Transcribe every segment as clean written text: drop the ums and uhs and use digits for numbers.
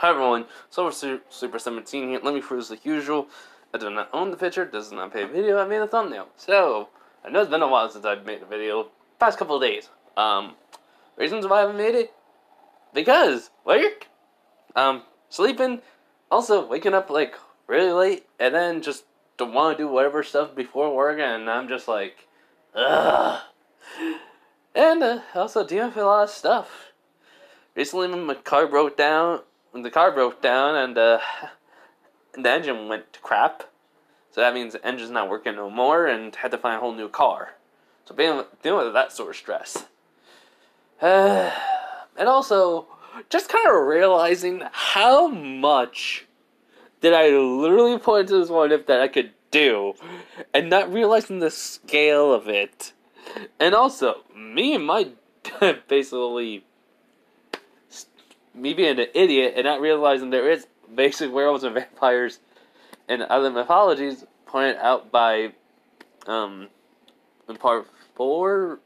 Hi everyone, Super 17 here. Let me prove the usual. I do not own the picture, does not pay video, I made a thumbnail. So, I know it's been a while since I've made a video. Past couple of days. Reasons why I haven't made it? Because work, sleeping, also waking up like really late, and then just don't want to do whatever stuff before work, and I'm just like, ugh. And also dealing with a lot of stuff. Recently, my car broke down. The car broke down, and the engine went to crap. So that means the engine's not working no more, and had to find a whole new car. So dealing with that sort of stress. And also, just kind of realizing how much did I literally put into this one if that I could do, and not realizing the scale of it. And also, me and my basically, me being an idiot and not realizing there is basic werewolves and vampires and other mythologies pointed out by, in part 4,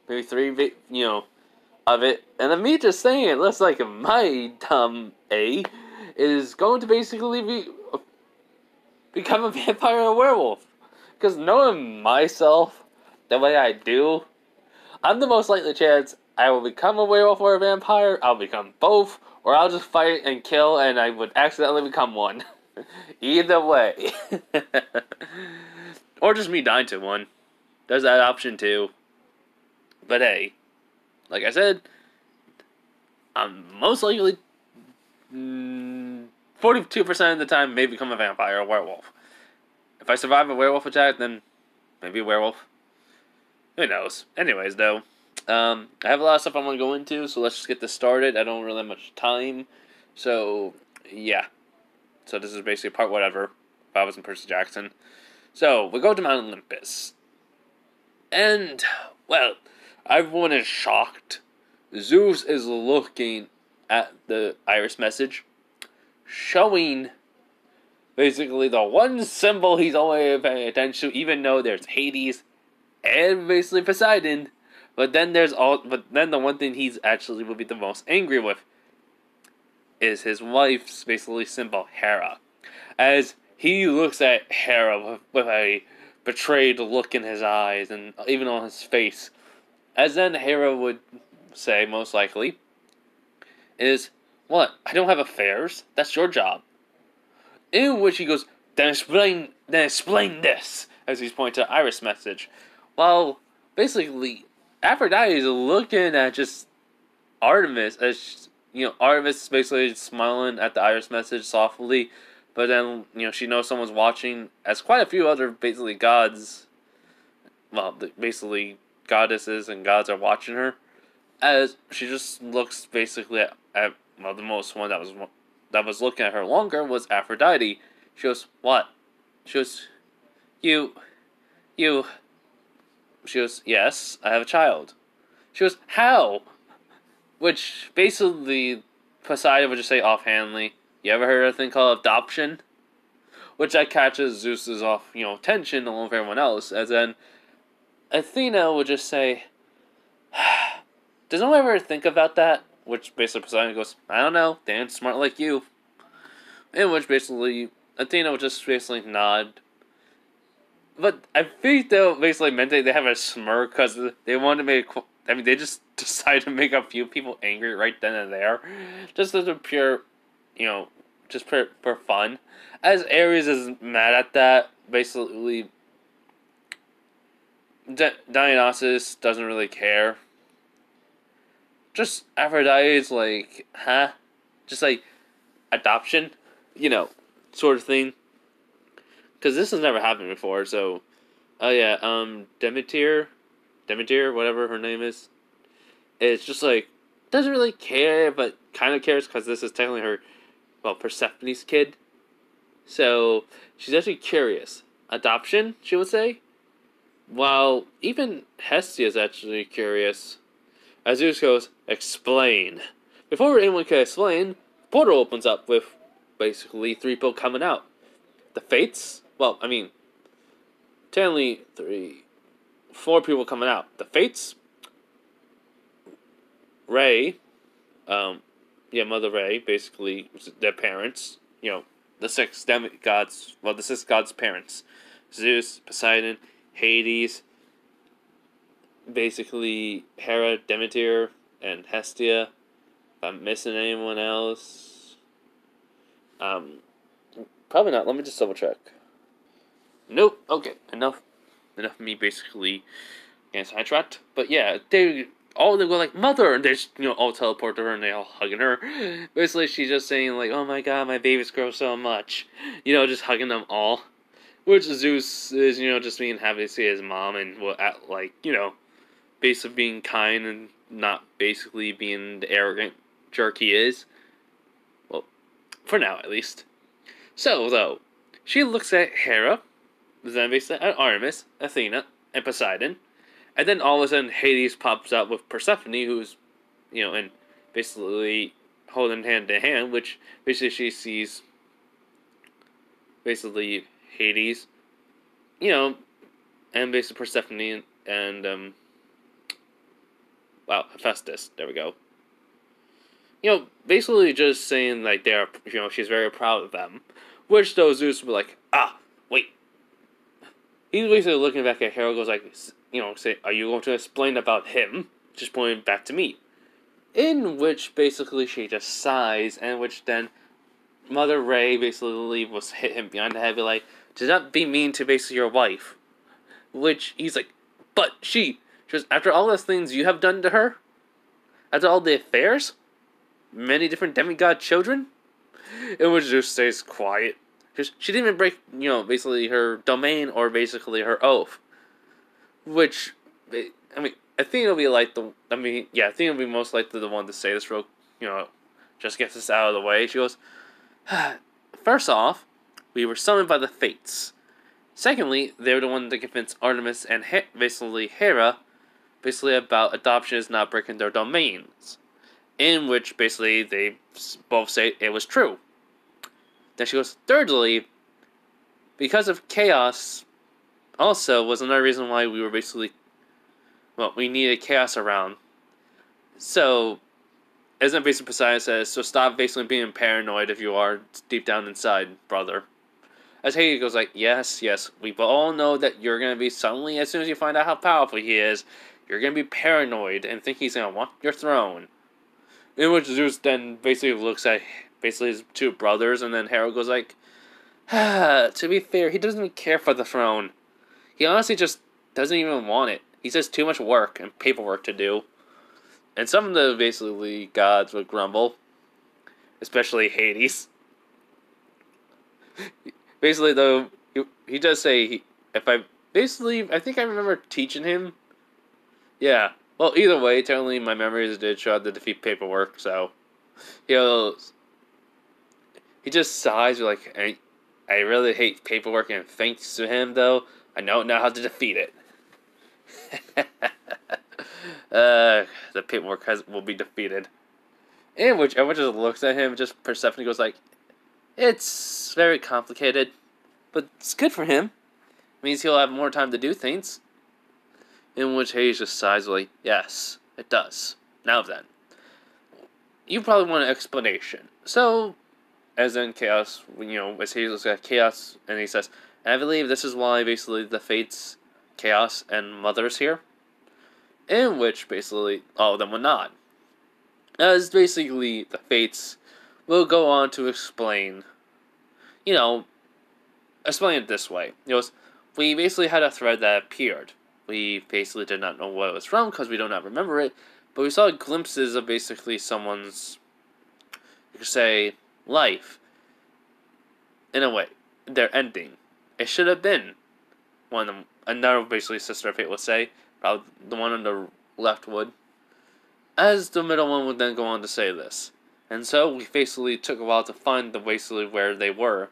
maybe 3, of it. And then me just saying it looks like my dumb A is going to basically become a vampire or a werewolf. Because knowing myself the way I do, I'm the most likely chance I will become a werewolf or a vampire, I'll become both, or I'll just fight and kill and I would accidentally become one. Either way. Or just me dying to one. There's that option too. But hey, like I said, I'm most likely 42% of the time may become a vampire or a werewolf. If I survive a werewolf attack, then maybe a werewolf. Who knows? Anyways, though, I have a lot of stuff I want to go into, so let's just get this started. I don't really have much time, so yeah. So this is basically part whatever. If I was in Percy Jackson. So we go to Mount Olympus, and well, everyone is shocked. Zeus is looking at the iris message, showing basically the one symbol he's only paying attention to, even though there's Hades and basically Poseidon. But then the one thing he's actually will be the most angry with is his wife's basically symbol, Hera. As he looks at Hera with a betrayed look in his eyes and even on his face. As then Hera would say, most likely, is, "What? I don't have affairs? That's your job." In which he goes, then explain this, as he's pointing to the iris message. Well, basically, Aphrodite is looking at just Artemis, as, Artemis is basically smiling at the iris message softly, but then, she knows someone's watching, as quite a few other, basically, gods, well, basically, goddesses and gods are watching her, as she just looks basically at well, the most one that was looking at her longer was Aphrodite. She goes, "What?" She goes, You. She goes, "Yes, I have a child." She goes, "How?" Which, basically, Poseidon would just say offhandedly, "You ever heard of a thing called adoption?" Which that catches Zeus's attention along with everyone else, as then Athena would just say, "Does anyone ever think about that?" Which basically Poseidon goes, "I don't know, they ain't smart like you." In which basically Athena would just basically nod. But I think they basically meant they have a smirk because they wanted to make. I mean, they just decided to make a few people angry right then and there, just as a pure, just for fun. As Ares is mad at that, basically, Dionysus doesn't really care. Just Aphrodite's like, huh? Just like adoption, sort of thing. Because this has never happened before, so... Oh yeah, Demeter, whatever her name is. It's just like, doesn't really care, but kind of cares, because this is technically her, Persephone's kid. So, she's actually curious. Adoption, she would say? While even Hestia is actually curious. As Zeus goes, "Explain." Before anyone can explain, portal opens up with, basically, 3 people coming out. The Fates? Well, I mean, technically 4 people coming out. The Fates, Ray, Mother Ray, basically their parents, the six demigods, well, the six gods' parents, Zeus, Poseidon, Hades, basically Hera, Demeter, and Hestia. If I'm missing anyone else, probably not. Let me just double check. Nope. Okay, enough of me basically getting sidetracked. But yeah, they go like mother, and they just, all teleport to her and they all hugging her. Basically, she's just saying like, "Oh my god, my babies grow so much," just hugging them all. Which Zeus is, just being happy to see his mom and will act like, basically being kind and not basically being the arrogant jerk he is. Well, for now at least. So though, she looks at Hera, then basically at Artemis, Athena, and Poseidon. And then all of a sudden, Hades pops out with Persephone, who's, and basically holding hand to hand, which basically she sees, basically Hades, and basically Persephone and Hephaestus. There we go. Basically just saying like they're, she's very proud of them, which though Zeus would be like, wait. He's basically looking back at Hera, goes like, say, are you going to explain about him? Just pointing back to me. In which, basically, she just sighs, and which then Mother Ray basically was hit him behind the head, be like, does not be mean to basically your wife. Which, he's like, but she just, after all those things you have done to her, after all the affairs, many different demigod children, in which just stays quiet. She didn't even break, basically her domain or basically her oath. Which, I think it'll be like I think it'll be most likely the one to say this real, just gets this out of the way. She goes, first off, we were summoned by the Fates. Secondly, they were the one that convinced Artemis and basically Hera, basically about adoption is not breaking their domains. In which, basically, they both say it was true. Then she goes, thirdly, because of chaos, also was another reason why we were basically, we needed chaos around. So, as then basically Poseidon says, so stop basically being paranoid if you are deep down inside, brother. As Hades goes like, yes, we all know that you're going to be suddenly, as soon as you find out how powerful he is, you're going to be paranoid and think he's going to want your throne. In which Zeus then basically looks at basically his two brothers, and then Hera goes like, to be fair, he doesn't even care for the throne. He honestly just doesn't even want it. He says too much work and paperwork to do. And some of the basically gods would grumble. Especially Hades. Basically though, he does say, I think I remember teaching him. Yeah. Well, either way, technically my memories did show the defeat paperwork, so he just sighs like, I really hate paperwork, and thanks to him though, I know now how to defeat it. The paperwork will be defeated. In which everyone just looks at him, just Persephone goes like, it's very complicated, but it's good for him. It means he'll have more time to do things. In which Hades just sighs like, yes, it does. Now then, you probably want an explanation. So, as in Chaos, as Hades looks at Chaos, and he says, and I believe this is why basically the Fates, Chaos, and Mother's here. In which basically all of them will nod. As basically the Fates will go on to explain, explain it this way. We basically had a thread that appeared. We basically did not know what it was from because we do not remember it, but we saw glimpses of basically someone's, you could say, life. In a way, their ending. It should have been one of them. Another basically sister of Fate would say, probably the one on the left would. As the middle one would then go on to say this. And so we basically took a while to find basically where they were.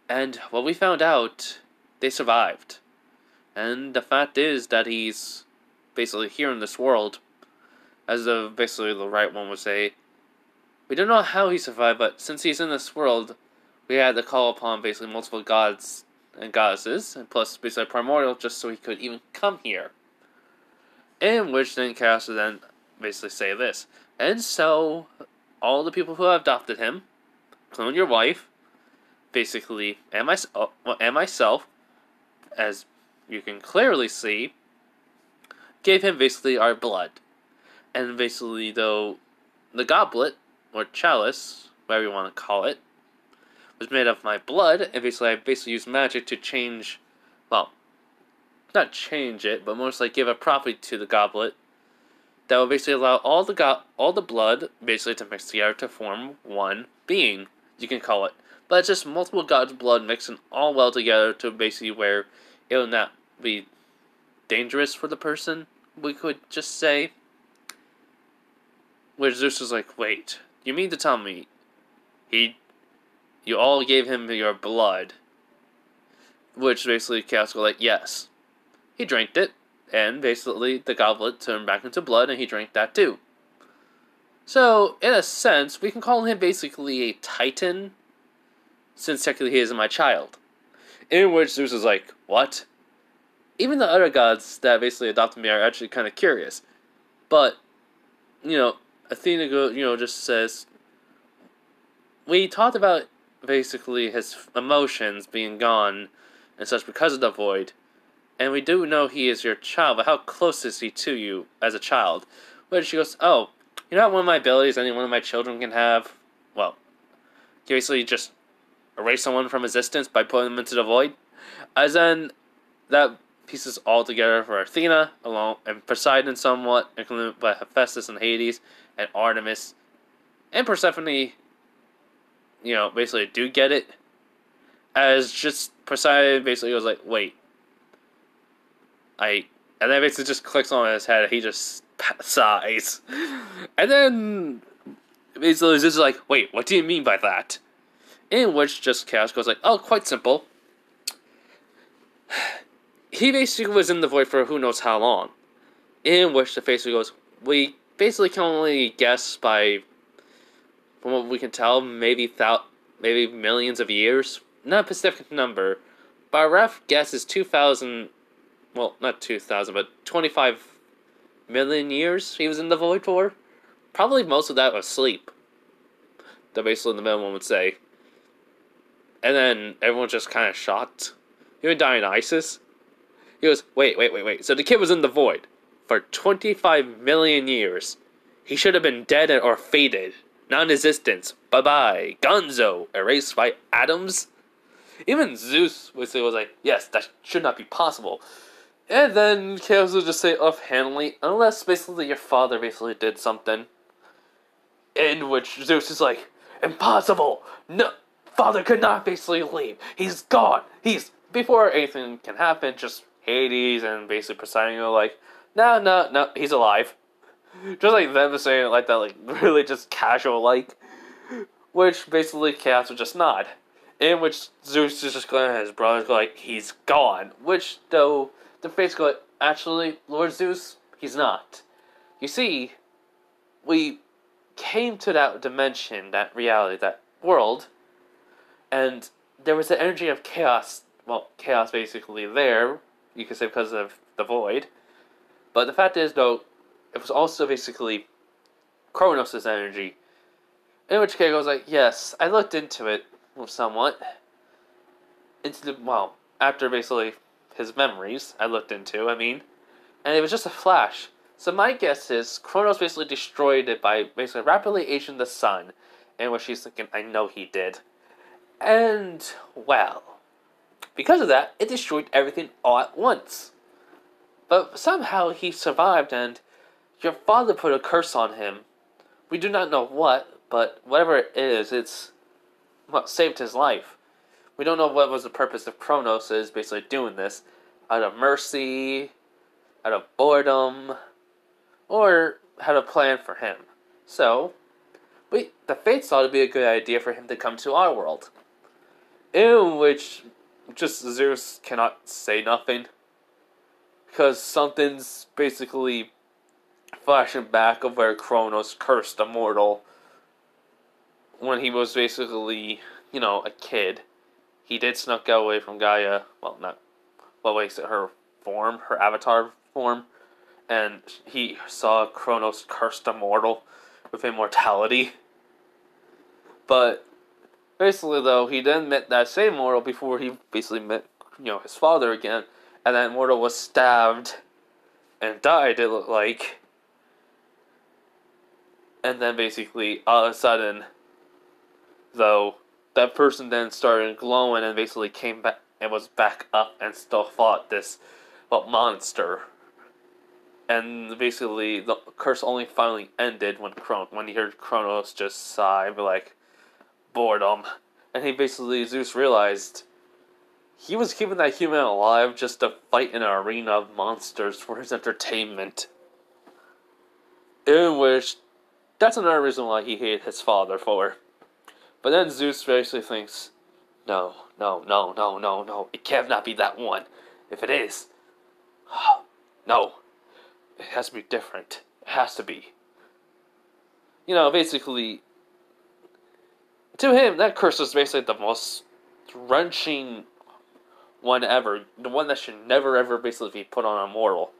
And what we found out, they survived. And the fact is that he's basically here in this world, as basically the right one would say, we don't know how he survived, but since he's in this world, we had to call upon basically multiple gods and goddesses, and plus basically primordial, just so he could even come here. In which then Chaos would then basically say this. And so, all the people who have adopted him, including your wife, basically, and myself, as you can clearly see, gave him basically our blood. And basically, though, the goblet, or chalice, whatever you want to call it, was made of my blood, and I used magic to change, well, not change it, but most like give a property to the goblet that will basically allow all the blood basically to mix together to form one being, you can call it. But it's just multiple gods' blood mixing all well together to basically where it will not be dangerous for the person, we could just say. Where Zeus was like, wait, you mean to tell me you all gave him your blood? Which basically Chaos was like, yes. He drank it, and basically the goblet turned back into blood, and he drank that too. So, in a sense, we can call him basically a titan, since technically he isn't my child. In which Zeus is like, what? Even the other gods that basically adopted me are actually kind of curious. But, Athena, just says, we talked about basically his emotions being gone and such because of the void. And we do know he is your child, but how close is he to you as a child? Which she goes, oh, you know one of my abilities any one of my children can have? Well, you basically just erase someone from existence by putting them into the void. As then, that pieces all together for Athena, along and Poseidon somewhat, including by Hephaestus and Hades, and Artemis, and Persephone, basically do get it. As just Poseidon basically was like, wait. And then basically just clicks on his head, and he just sighs. And then basically this is like, wait, what do you mean by that? In which just Chaos goes like, oh, quite simple. He basically was in the void for who knows how long. In which the basically goes, we basically can only guess by, from what we can tell, maybe millions of years. Not a specific number, but our rough guess is 2,000, well, not 2,000, but 25 million years he was in the void for. Probably most of that was sleep. The basically the middle one would say. And then everyone's just kind of shocked. Even Dionysus. He goes, wait. So the kid was in the void for 25 million years. He should have been dead or faded. Non-existence. Bye-bye. Gonzo. Erased by atoms. Even Zeus was like, yes, that should not be possible. And then Chaos would just say offhandedly, unless basically your father basically did something. In which Zeus is like, impossible! No, father could not basically leave. He's gone. Before anything can happen, just Hades and basically Poseidon go like, no, he's alive. Just like them saying it like that, like really just casual like. Which basically Chaos would just nod. In which Zeus is just going at his brothers go like, he's gone. Which though, the face go like, actually, Lord Zeus, he's not. You see, we came to that dimension, that reality, that world, and there was the energy of chaos, chaos basically there, you could say because of the void, but the fact is, though, it was also basically Kronos' energy, in which case I was like, yes, I looked into it somewhat, after basically his memories, and it was just a flash. So my guess is Kronos basically destroyed it by basically rapidly aging the sun, and what she's thinking, I know he did. And, well, because of that, it destroyed everything all at once. But somehow he survived, and your father put a curse on him. We do not know what, but whatever it is, it's what saved his life. We don't know what was the purpose of Kronos is basically doing this, out of mercy, out of boredom, or had a plan for him. So, the Fates thought it'd be a good idea for him to come to our world. In which, just Zeus cannot say nothing. Because something's basically flashing back of where Kronos cursed a mortal. When he was basically, a kid. He did snuck away from Gaia. Well, not, her form, her avatar form. And he saw Kronos cursed a mortal with immortality. But basically, though, he then met that same mortal before he basically met, his father again, and that mortal was stabbed and died, it looked like. And then basically, all of a sudden, though, that person then started glowing and basically came back and was back up and still fought this, monster. And basically, the curse only finally ended when he heard Kronos just sigh, like, boredom. And Zeus realized he was keeping that human alive just to fight in an arena of monsters for his entertainment. In which, that's another reason why he hated his father for. But then Zeus basically thinks, no, it cannot be that one. If it is, no, it has to be different. It has to be. Basically, to him, that curse is basically the most wrenching one ever. The one that should never ever basically be put on a mortal.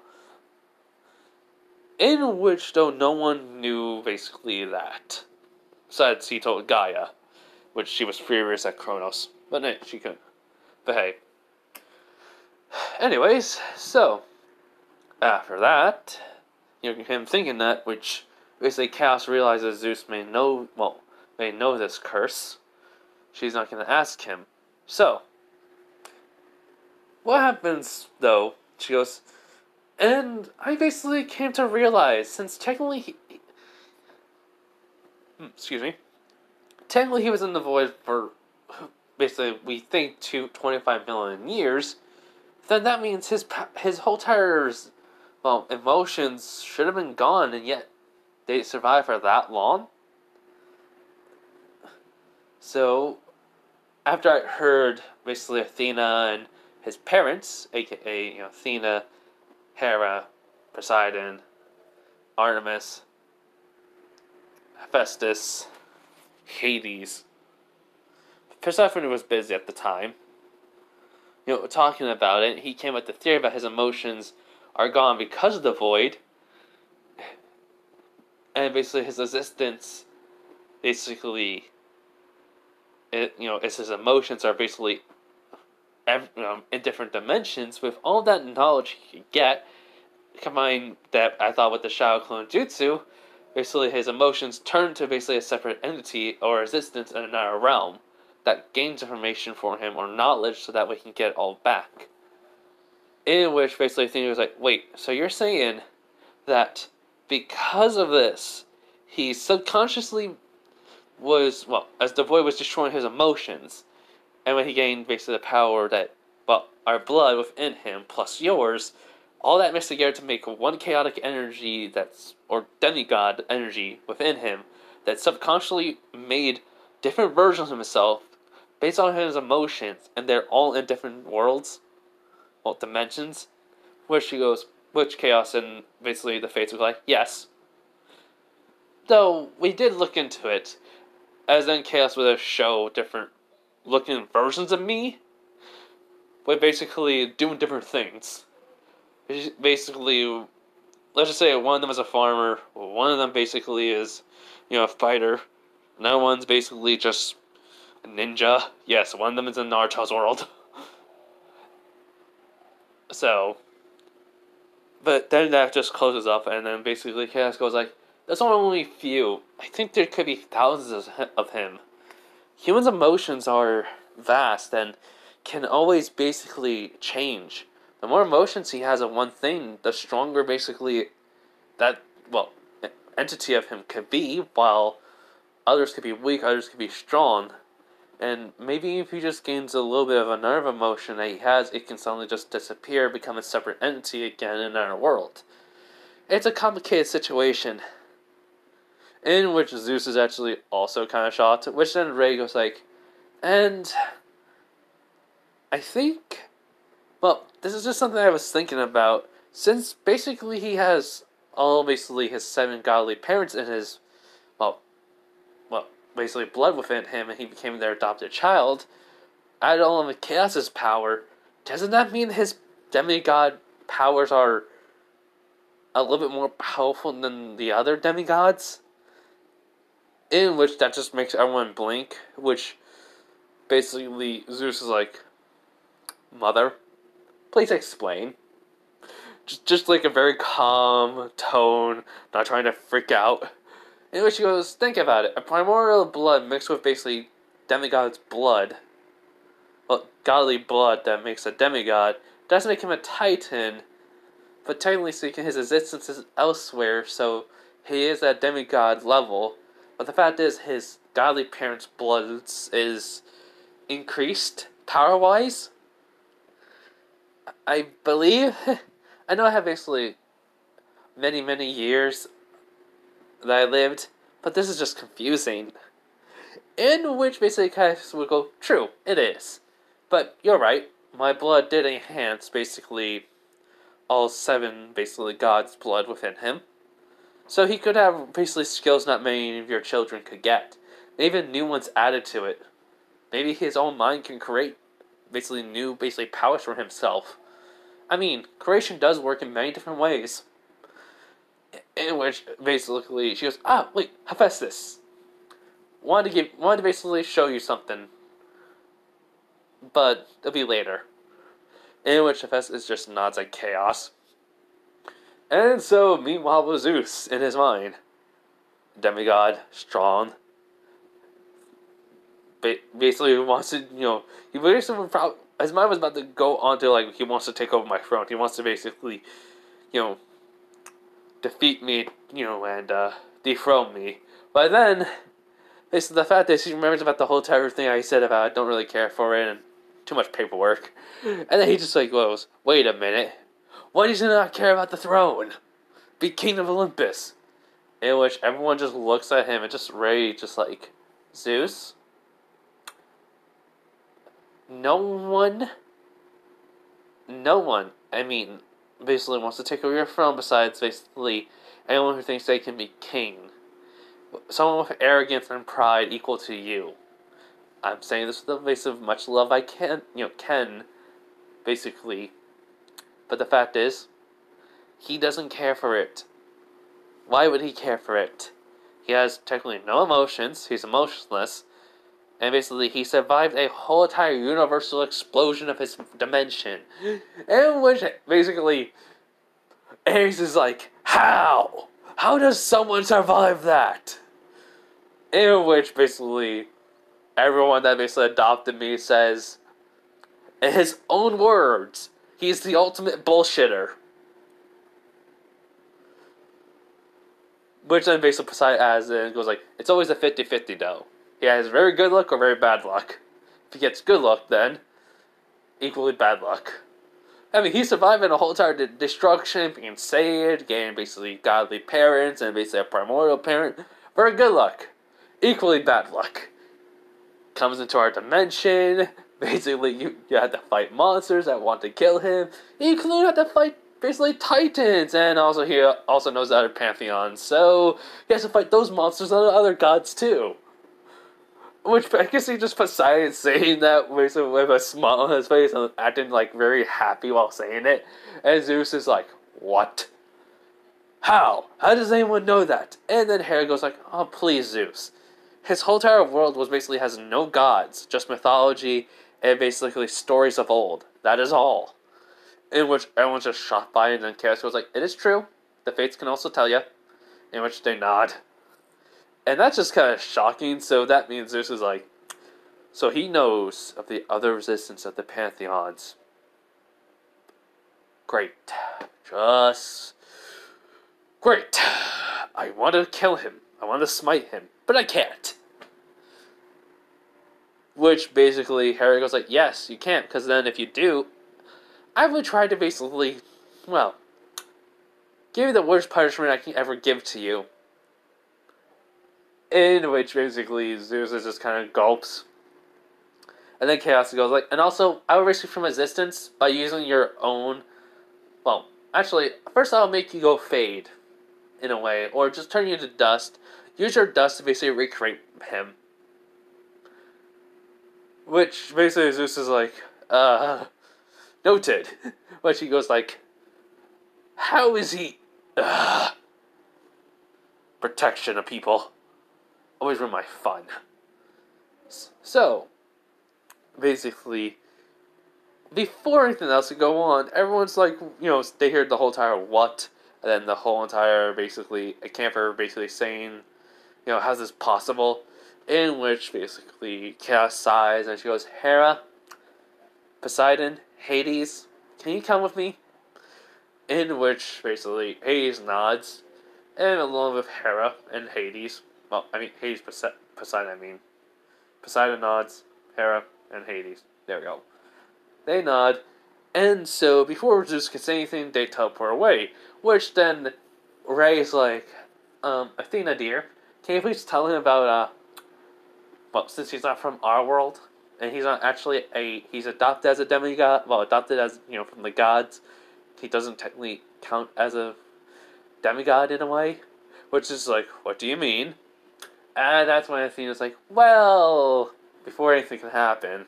In which, though, no one knew basically that. Besides, he told Gaia, which she was furious at Kronos. But no, she couldn't. But hey. Anyways, so, after that, him thinking that, which basically Chaos realizes Zeus may know this curse. She's not going to ask him. So, what happens, though, she goes, and I basically came to realize, since technically technically he was in the void for, basically, we think, 25 million years, then that means his whole entire, emotions should have been gone, and yet they survived for that long? So, after I heard, basically, Athena and his parents, aka, Athena, Hera, Poseidon, Artemis, Hephaestus, Hades. Persephone was busy at the time. Talking about it, he came up with the theory that his emotions are gone because of the void. And basically his existence, it's his emotions are basically in different dimensions. With all that knowledge he could get, combined that I thought with the Shadow Clone Jutsu, basically his emotions turn to basically a separate entity or existence in another realm that gains information for him or knowledge so that we can get it all back. In which basically Athena was like, wait, so you're saying that because of this, he subconsciously was, as the void was destroying his emotions, and when he gained basically the power that, our blood within him plus yours, all that mixed together to make one chaotic energy or demigod energy within him that subconsciously made different versions of himself based on his emotions, and they're all in different worlds, dimensions, which Chaos and basically the Fates was like, yes. Though, we did look into it, as then Chaos would show different looking versions of me, but basically doing different things. Basically, let's just say one of them is a farmer, one of them basically is, a fighter, another one's basically just a ninja. Yes, one of them is in Naruto's world. So, but then that just closes up, and then basically Chaos goes like, there's only a few. I think there could be thousands of him. Humans' emotions are vast and can always basically change. The more emotions he has of one thing, the stronger basically that, entity of him could be, while others could be weak, others could be strong. And maybe if he just gains a little bit of another emotion that he has, it can suddenly just disappear, become a separate entity again in our world. It's a complicated situation, in which Zeus is actually also kind of shocked, which then Ray goes like, and I think, this is just something I was thinking about, since basically he has basically his 7 godly parents in his, basically blood within him, and he became their adopted child, added all of Chaos's power, doesn't that mean his demigod powers are a little bit more powerful than the other demigods? in which that just makes everyone blink, which basically Zeus is like, Mother, please explain. Just like a very calm tone, not trying to freak out. In which she goes, think about it. A primordial blood mixed with basically demigod's blood, well, godly blood that makes a demigod, doesn't make him a titan, but technically speaking, his existence is elsewhere, so he is at demigod level. But the fact is, his godly parents' blood is increased power-wise. I believe. I know I have basically many years that I lived, but this is just confusing. In which basically Caiaphas would go, true, it is. But you're right, my blood did enhance basically all 7 basically God's blood within him. So he could have basically skills not many of your children could get. Even new ones added to it. Maybe his own mind can create basically new powers for himself. I mean, creation does work in many different ways. In which basically she goes, wait, Hephaestus. Wanted to basically show you something. But it'll be later. In which Hephaestus just nods at chaos. And so, meanwhile, was Zeus in his demigod, strong. Basically, wants to, he basically his mind was about to go on to like he wants to take over my throne. He wants to basically, defeat me, and dethrone me. But then, basically, the fact is he remembers about the whole entire thing I said about I don't really care for it and too much paperwork. And then he just goes, wait a minute. Why does he not care about the throne? Be king of Olympus. In which everyone just looks at him and just ready, just like, Zeus? No one, I mean, basically wants to take over your throne besides basically anyone who thinks they can be king. Someone with arrogance and pride equal to you. I'm saying this with the face of much love I can, basically. But the fact is, he doesn't care for it. Why would he care for it? He has technically no emotions, he's emotionless, and basically he survived a whole entire universal explosion of his dimension. In which, basically, Ares is like, how? How does someone survive that? In which, basically, everyone that basically adopted me says, in his own words, he's the ultimate bullshitter. Which then basically Poseidon adds and goes like, it's always a 50-50 though. He has very good luck or very bad luck. If he gets good luck, then equally bad luck. I mean, he's surviving a whole entire destruction, being saved, getting basically godly parents, and basically a primordial parent. Very good luck. Equally bad luck. Comes into our dimension. Basically, you have to fight monsters that want to kill him. You have to fight basically titans, and also he also knows the other pantheons, so he has to fight those monsters and other gods too. Which I guess he just Poseidon saying that with a smile on his face and acting like very happy while saying it, and Zeus is like, what? How? How does anyone know that? And then Hera goes like, oh please Zeus. His whole entire world basically has no gods, just mythology and basically stories of old. That is all. In which everyone's just shocked by it, and then Chaos goes like, it is true. The Fates can also tell you. In which they nod. And that's just kind of shocking, so that means Zeus is like, so he knows of the other resistance of the pantheons. Great. Just great. I want to kill him. I want to smite him. But I can't. Which basically Harry goes like, yes, you can't, because then if you do, I would try to basically, well, give you the worst punishment I can ever give to you. In which basically Zeus just kind of gulps. And then Chaos goes like, and also, I will rescue you from resistance by using your own, well, actually, first I'll make you go fade, in a way, or just turn you into dust. Use your dust to basically recreate him. Which basically Zeus is like, noted. Which he goes like, how is he, protection of people. always ruin my fun. So, basically, before anything else could go on, everyone's like, they hear the whole entire what, and then the whole entire, basically, a camper basically saying, how's this possible? In which, basically, Chaos sighs, and she goes, Hera, Poseidon, Hades, can you come with me? In which, basically, Hades nods, and along with Hera and Hades, Poseidon, Poseidon nods, Hera, and Hades. There we go. They nod, and so before Zeus can say anything, they teleport away. Which then, Ray's like, Athena dear, can you please tell him about, since he's not from our world, and he's not actually he's adopted as a demigod, adopted as, from the gods, he doesn't technically count as a demigod in a way, which is like, what do you mean? And that's when Athena's like, well, before anything can happen,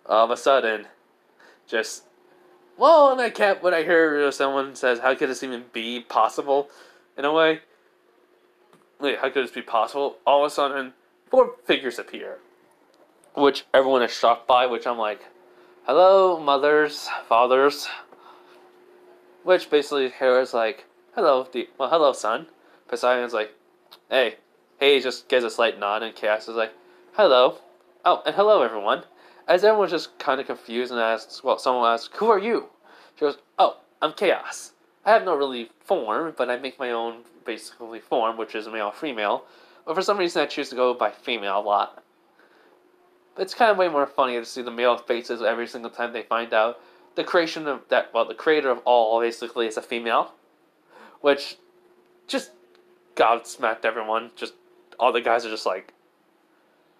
all of a sudden, and I can't, when I hear someone says, how could this even be possible, in a way? Wait, how could this be possible? All of a sudden, 4 figures appear, which everyone is shocked by, which I'm like, hello, mothers, fathers, which basically Hera's like, hello, son. Poseidon's like, hey, just gives a slight nod, and Chaos is like, hello. Oh, and hello, everyone. As everyone's just kind of confused and someone asks, who are you? She goes, oh, I'm Chaos. I have no really form, but I make my own, basically, form, which is male-female. But for some reason, I choose to go by female a lot. But it's kind of way more funny to see the male faces every single time they find out the creation of that, the creator of all, basically, is a female. Which just gobsmacked everyone. Just, all the guys are just like,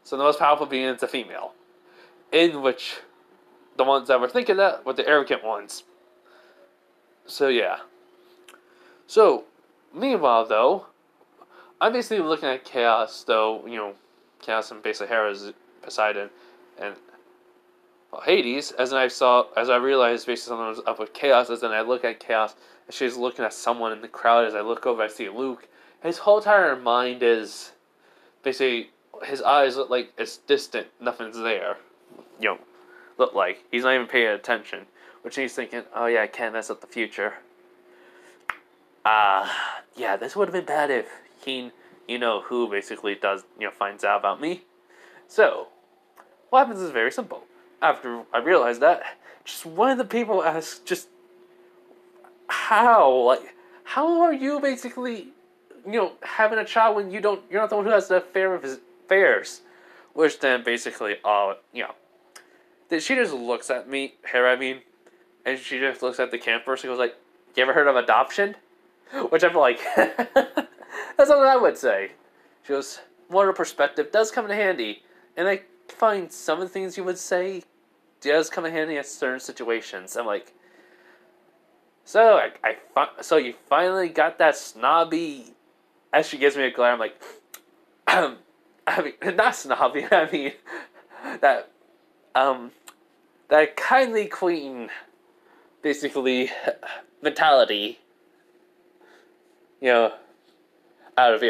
so the most powerful being is a female. In which, the ones that were thinking that were the arrogant ones. So, yeah. So, meanwhile, though, I'm basically looking at Chaos, though, Chaos and basically Hera's Poseidon, and Hades, as I realized basically something was up with Chaos, as then I look at Chaos, and she's looking at someone in the crowd. As I look over, I see Luke. His whole entire mind is, basically, his eyes look like it's distant, nothing's there. Look like he's not even paying attention, which he's thinking, oh yeah, I can't mess up the future. Yeah, this would have been bad if he, who basically does, finds out about me. So, what happens is very simple. After I realized that, just one of the people asked, how are you basically, having a child when you're not the one who has the affair of his affairs? Which then basically, she just looks at me, Hera, and she just looks at the camper, and goes like, you ever heard of adoption? Which I'm like, that's something I would say. She goes, moral perspective does come in handy, and I find some of the things you would say does come in handy in certain situations. I'm like, so so you finally got that snobby, as she gives me a glare, I'm like, not snobby, that, that kindly queen, basically, mentality, out of,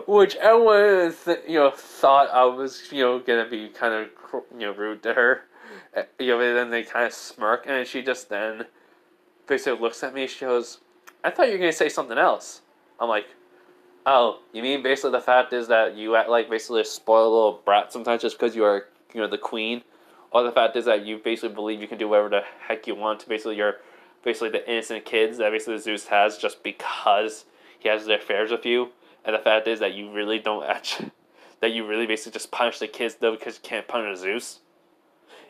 which everyone, thought I was, gonna be kind of, rude to her, and then they kind of smirk, and she just then basically looks at me, she goes, I thought you were gonna say something else. I'm like, oh, you mean basically the fact is that you act like basically a spoiled little brat sometimes just because you are, the queen? Or the fact is that you basically believe you can do whatever the heck you want to basically the innocent kids that basically Zeus has just because he has their affairs with you? And the fact is that you really don't that you really basically just punish the kids though because you can't punish Zeus?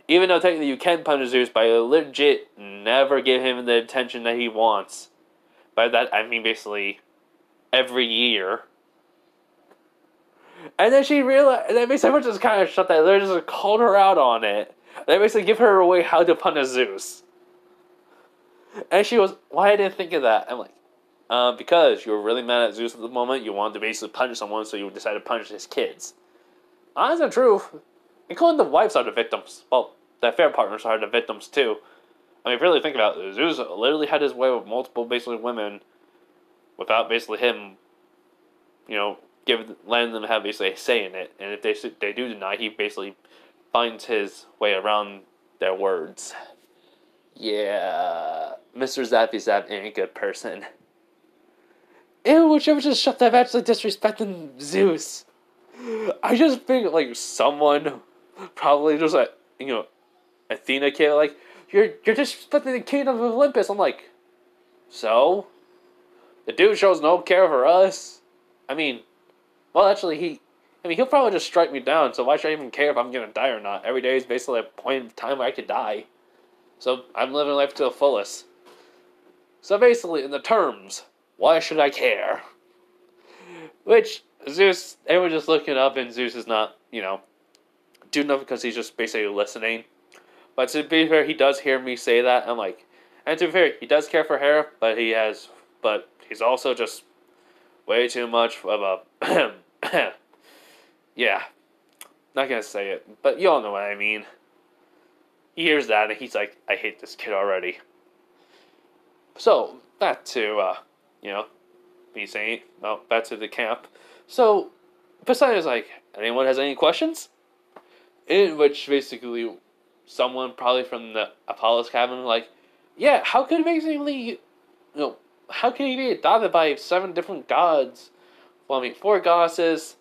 Even though technically you can punish Zeus by legit never give him the attention that he wants. By that I mean basically every year. And then she realized, and then basically everyone just kind of shut that. They just called her out on it. They basically give her away how to punish Zeus. And she goes, why I didn't think of that? I'm like, because you were really mad at Zeus at the moment. You wanted to basically punish someone, so you decided to punish his kids. Honestly, true. Including the wives are the victims. Well, the affair partners are the victims too. I mean, if you really think about it, Zeus literally had his way with multiple basically women without basically him, letting them have basically a say in it. And if they do deny, he basically finds his way around their words. Yeah, Mr. Zappy Zap ain't a good person. Ew, whichever just shut that actually disrespecting Zeus. I just think like someone probably just like Athena came like you're disrespecting the kingdom of Olympus. I'm like, so the dude shows no care for us. I mean, well actually he'll probably just strike me down. So why should I even care if I'm gonna die or not? Every day is basically a point in time where I could die. So I'm living life to the fullest. So basically, in the terms, why should I care? Which Zeus, everyone's just looking up, and Zeus is not, doing nothing because he's just basically listening. But to be fair, he does hear me say that. I'm like, and to be fair, he does care for Hera, but he's also just way too much of a, yeah, not gonna say it, but you all know what I mean. He hears that, and he's like, I hate this kid already. So, back to, me saying, back to the camp. So, Poseidon's like, anyone has any questions? In which, basically, someone probably from the Apollo's cabin, like, yeah, how could basically, how can he be adopted by 7 different gods? Well, 4 goddesses,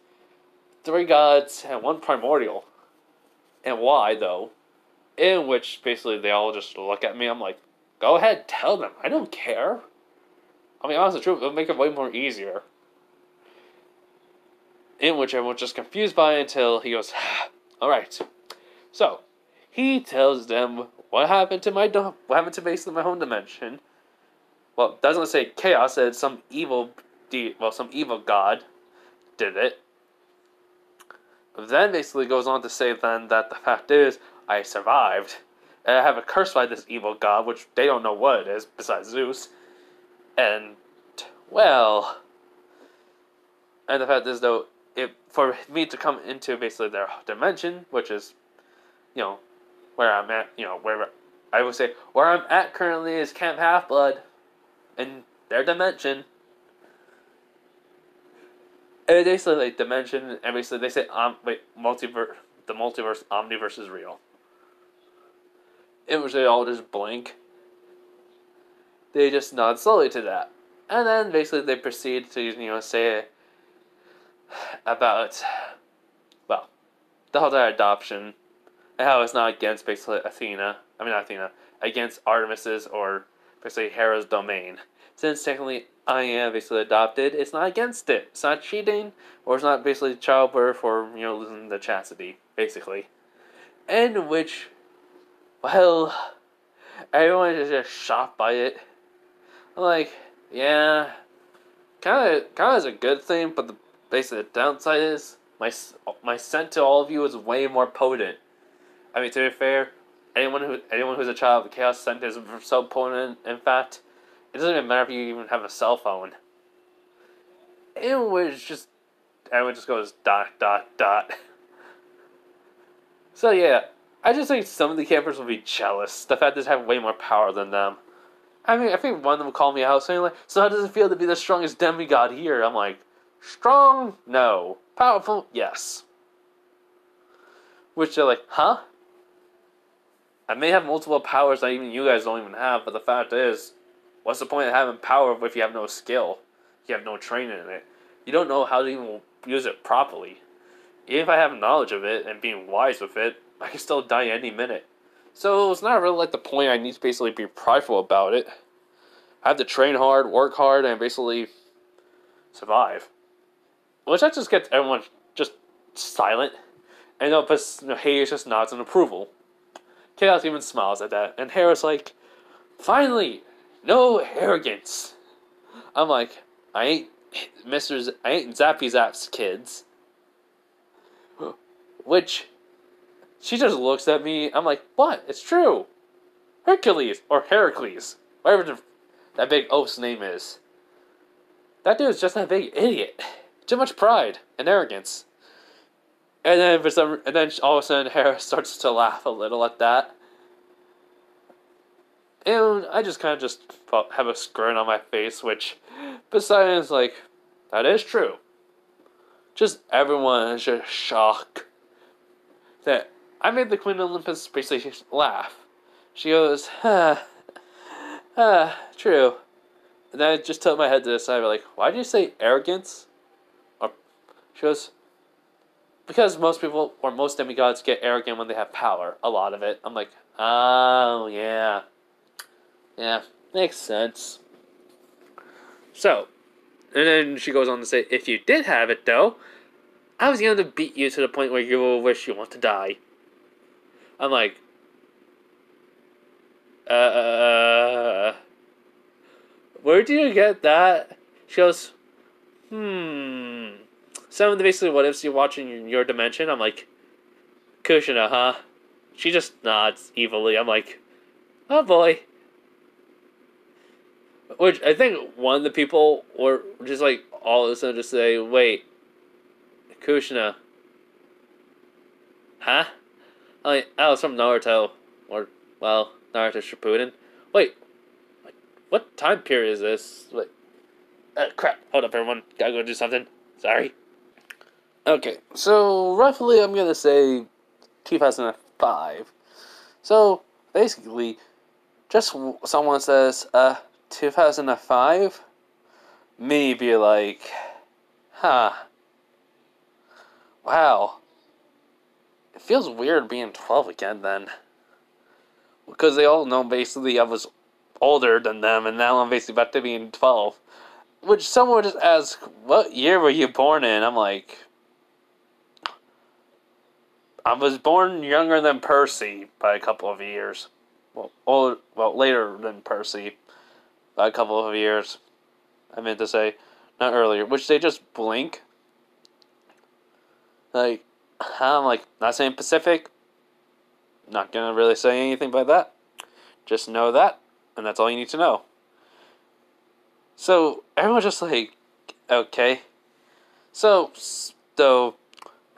3 gods, and 1 primordial. And why, though? In which, basically, they all just look at me. I'm like, go ahead, tell them. I don't care. I mean, honestly, true, it'll make it way more easier. In which everyone's just confused by it until he goes, alright. So, he tells them what happened to basically my home dimension. Well, it doesn't say chaos, it said some evil god did it. But then basically goes on to say then that the fact is, I survived. And I have a curse by this evil god, which they don't know what it is, besides Zeus. And, well... And the fact is, though, for me to come into basically their dimension, which is, where I'm at, where I would say, where I'm at currently is Camp Half-Blood, in their dimension. And basically, like, dimension, and basically they say, multiverse, the multiverse, omniverse is real. In which they all just blink. They just nod slowly to that. And then basically they proceed to, say about, well, the whole entire adoption. And how it's not against basically against Artemis's or basically Hera's domain. Since technically I am basically adopted, it's not against it. It's not cheating, or it's not basically childbirth or, losing the chastity, basically. And which, well, everyone is just shocked by it. I'm like, yeah, kind of is a good thing, but basically the downside is my scent to all of you is way more potent. I mean, to be fair, anyone who's a child of the chaos scent is so potent. In fact, it doesn't even matter if you even have a cell phone. Everyone just goes ... So yeah, I just think some of the campers will be jealous. The fact that they have way more power than them. I mean, I think one of them called me out saying like, so how does it feel to be the strongest demigod here? I'm like, strong? No. Powerful? Yes. Which they're like, huh? I may have multiple powers that even you guys don't even have, but the fact is, what's the point of having power if you have no skill? You have no training in it. You don't know how to even use it properly. Even if I have knowledge of it and being wise with it, I can still die any minute. So it's not really like the point I need to basically be prideful about it. I have to train hard, work hard, and basically survive. Which that just gets everyone just silent. And Hades just nods in approval. Chaos even smiles at that. And Hera's like, finally, no arrogance. I'm like, I ain't Zappy Zap's kids. Which, she just looks at me. I'm like, what? It's true. Hercules, or Heracles, whatever that big oaf's name is. That dude's just a big idiot. Too much pride and arrogance. And then all of a sudden Hera starts to laugh a little at that. And I just kind of have a grin on my face, which Poseidon's like, that is true. just everyone is just shocked that I made the Queen of Olympus basically laugh. She goes, true. And then I just tilt my head to the side, like, why did you say arrogance? Or she goes, because most people, or most demigods, get arrogant when they have power. A lot of it. I'm like, oh, yeah. Yeah, makes sense. So, and then she goes on to say, if you did have it, though, I was going to beat you to the point where you will wish you want to die. I'm like, where do you get that? She goes, some of the basically what ifs you watching in your dimension. I'm like, Kushina, huh? She just nods evilly. I'm like, oh boy. Which I think one of the people were just like all of a sudden just say, wait, Kushina, huh? I'm like, oh, it's from Naruto. Or, well, Naruto Shippuden. Wait, what time period is this? Wait, crap. Hold up, everyone. Gotta go do something. Sorry. Okay, so roughly I'm gonna say 2005. So, basically, just someone says, 2005? Me be like, huh. Wow. It feels weird being 12 again then. Because they all know basically I was older than them, and now I'm basically about to be 12. Which someone would just ask, what year were you born in? I'm like, I was born younger than Percy by a couple of years. Well, later than Percy by a couple of years. I meant to say, not earlier. Which they just blink. Like, I'm like, not saying Pacific. Not gonna really say anything by that. Just know that, and that's all you need to know. So, everyone's just like, okay. So,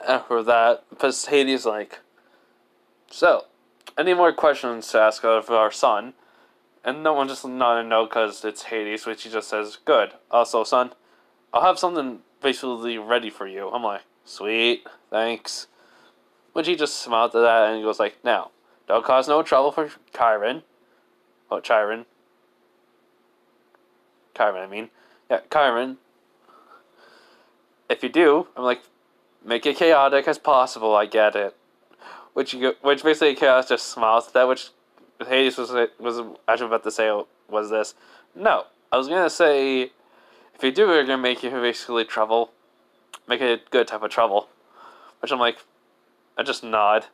after that, Hades like, so, any more questions to ask of our son? And no one just nodded no because it's Hades, which he just says, good. Also, son, I'll have something basically ready for you. I'm like, sweet, thanks. Which he just smiled at that and he goes like, now, don't cause no trouble for Chiron. Oh, Chiron. I mean. Yeah, Chiron. If you do, I'm like, make it chaotic as possible, I get it. Which basically Chaos just smiles at that, which Hades was actually about to say was this. No, I was gonna say, if you do, we're gonna make you basically trouble. Make it a good type of trouble. Which I'm like, I just nod.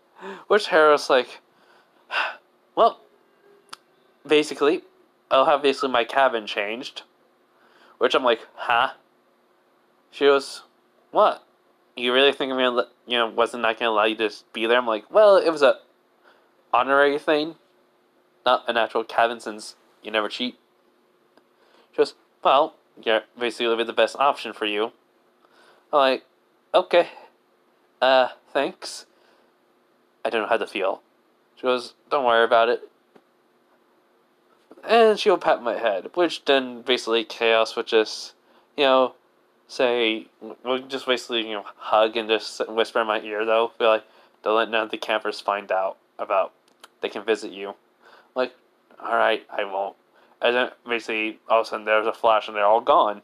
Which Hera's like, well, basically, I'll have basically my cabin changed. Which I'm like, huh? She goes, what? You really think I'm gonna wasn't not gonna allow you to be there? I'm like, well, it was a honorary thing, not an actual cabin since you never cheat. She goes, well, yeah, basically be the best option for you. I'm like, okay, thanks. I don't know how to feel. She goes, don't worry about it. And she'll pat my head, which then basically Chaos would just, say, we'll just basically, hug and just whisper in my ear, though. Be like, don't let none of the campers find out about they can visit you. Like, alright, I won't. And then basically, all of a sudden there's a flash and they're all gone.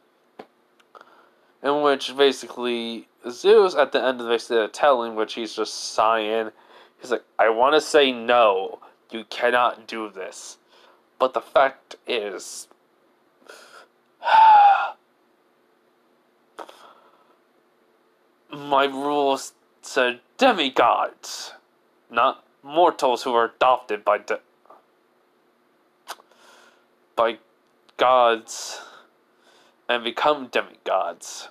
In which basically, Zeus at the end of the telling, which he's just sighing, he's like, I want to say no, you cannot do this. But the fact is, my rules said demigods, not mortals who are adopted by gods and become demigods.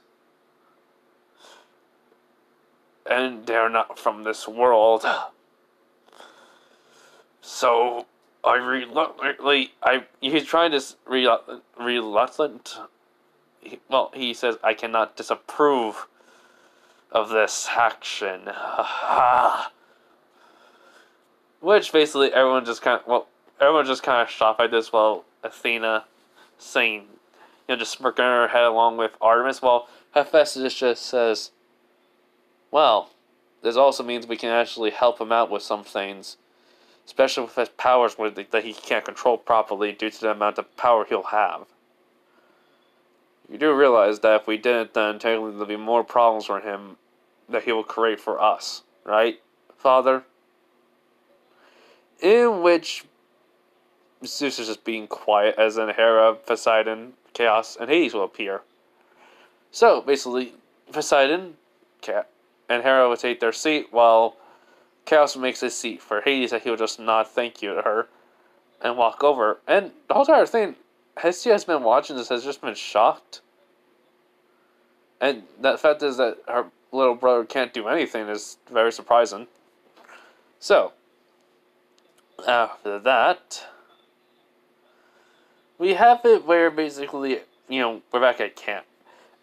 And they're not from this world. So, he's trying to reluctant. He says, I cannot disapprove of this action. Which basically everyone's just kind of shocked by this, while Athena saying, just smirking her head along with Artemis, while Hephaestus just says, well, this also means we can actually help him out with some things, especially with his powers that he can't control properly due to the amount of power he'll have. You do realize that if we didn't, then technically there'll be more problems for him that he will create for us, right, Father? In which Zeus is just being quiet, as in Hera, Poseidon, Chaos, and Hades will appear. So, basically, Poseidon and Hera will take their seat, while Chaos makes his seat for Hades, and he'll just nod thank you to her and walk over. And the whole entire thing, Hestia has been watching this, has just been shocked. And the fact is that her little brother can't do anything is very surprising. So, after that, we have it where basically, we're back at camp.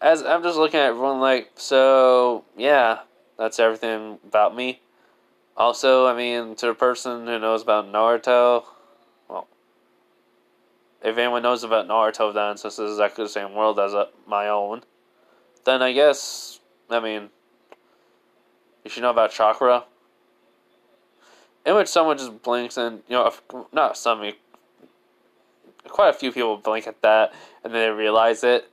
As I'm just looking at everyone like, so, yeah, that's everything about me. Also, I mean, to the person who knows about Naruto, well, if anyone knows about Naruto then, since this is exactly the same world as my own, then I guess, I mean, you should know about chakra. In which someone just blinks and, not some, quite a few people blink at that and then they realize it.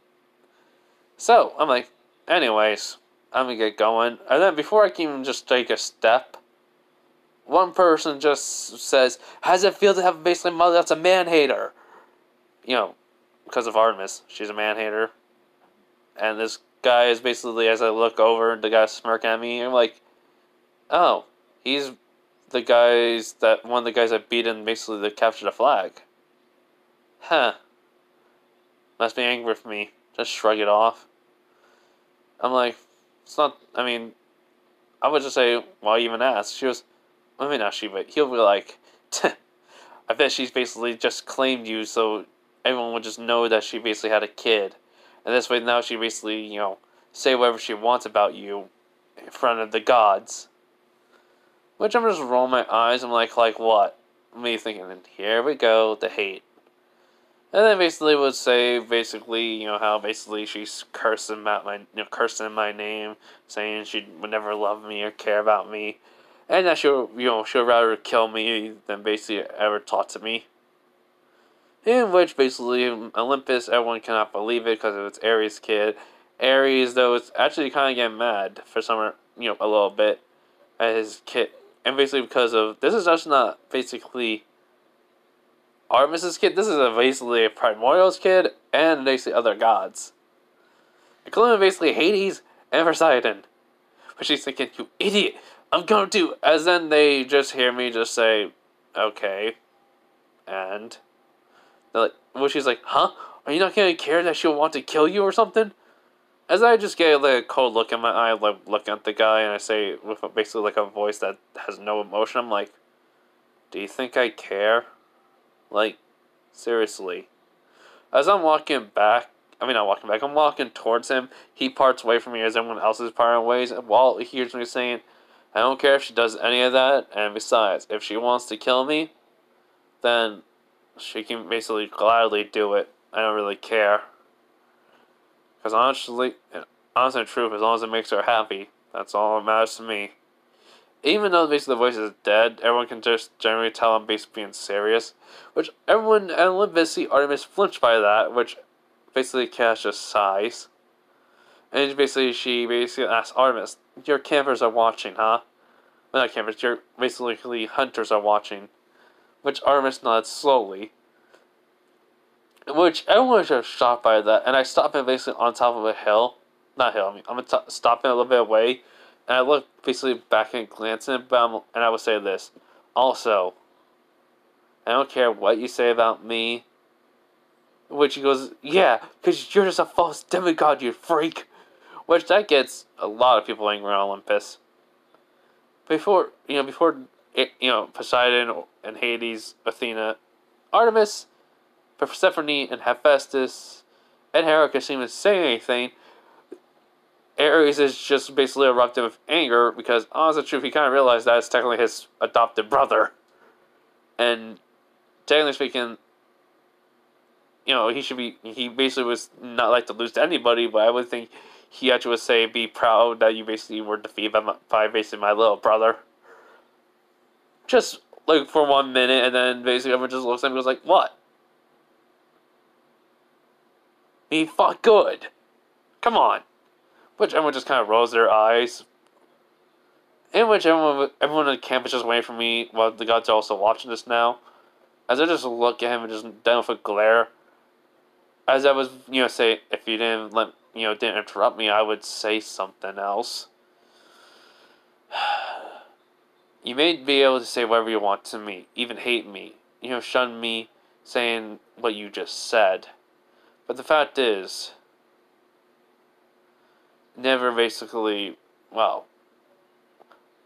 So, I'm like, anyways, I'm gonna get going. And then before I can even just take a step, one person just says, how does it feel to have basically a mother that's a man-hater? Because of Artemis. She's a man-hater. And this guy is basically, as I look over, the guy's smirking at me, and I'm like, oh, he's one of the guys that beat in basically to capture the flag. Huh. Must be angry with me. Just shrug it off. I'm like, it's not, I mean, I would just say, why even ask? She was, I mean, not she, but he'll be like, I bet she's basically just claimed you so everyone would just know that she basically had a kid. And this way now she basically, say whatever she wants about you in front of the gods. Which I'm just rolling my eyes, I'm like what? Me thinking, here we go, the hate. And then basically would say, how basically she's cursing cursing my name, saying she would never love me or care about me, and that she'll rather kill me than basically ever talk to me. In which basically Olympus, everyone cannot believe it because of its Ares kid. Ares, though, it's actually kind of getting mad for some, a little bit at his kid, and basically because of this is just not basically Artemis' kid, this is basically a Primordial's kid, and basically other gods. Including basically Hades and Poseidon. But she's thinking, you idiot, I'm gonna do, as then they just hear me just say, okay, and they're like, well, she's like, huh? Are you not gonna care that she'll want to kill you or something? As I just get a cold look in my eye, looking at the guy, and I say, with basically a voice that has no emotion, I'm like, do you think I care? Seriously. As I'm walking back, I'm walking towards him, he parts away from me as everyone else is parting ways, and while he hears me saying, I don't care if she does any of that, and besides, if she wants to kill me, then she can basically gladly do it. I don't really care. Because honestly and truth, as long as it makes her happy, that's all that matters to me. Even though basically the voice is dead, everyone can just generally tell I'm basically being serious. Which everyone at Olympus see Artemis flinch by that, which basically Cash just sighs. And she basically asks Artemis, your campers are watching, huh? Well, not campers, your basically hunters are watching. Which Artemis nods slowly. Which everyone was just shocked by that, and I stopped him basically on top of a hill. Not hill, I'm stopping a little bit away. And I look basically back and glancing, and I would say this. Also, I don't care what you say about me. Which he goes, yeah, because you're just a false demigod, you freak. Which that gets a lot of people angry on Olympus. Before Poseidon and Hades, Athena, Artemis, Persephone, and Hephaestus, and Hera can seem to say anything. Ares is just basically erupting with anger because, honestly, the truth, he kind of realized that it's technically his adopted brother. And, technically speaking, he basically was not like to lose to anybody, but I would think he actually would say, be proud that you basically were defeated by basically my little brother. Just, like, for 1 minute, and then basically everyone just looks at him and goes like, what? He fought good. Come on. Which everyone just kind of rolls their eyes. In which everyone in the camp is just waiting for me, while the gods are also watching this now. As I just look at him and just done with a glare. As I was, say, if you didn't didn't interrupt me, I would say something else. You may be able to say whatever you want to me, even hate me, shun me, saying what you just said. But the fact is, never basically, well,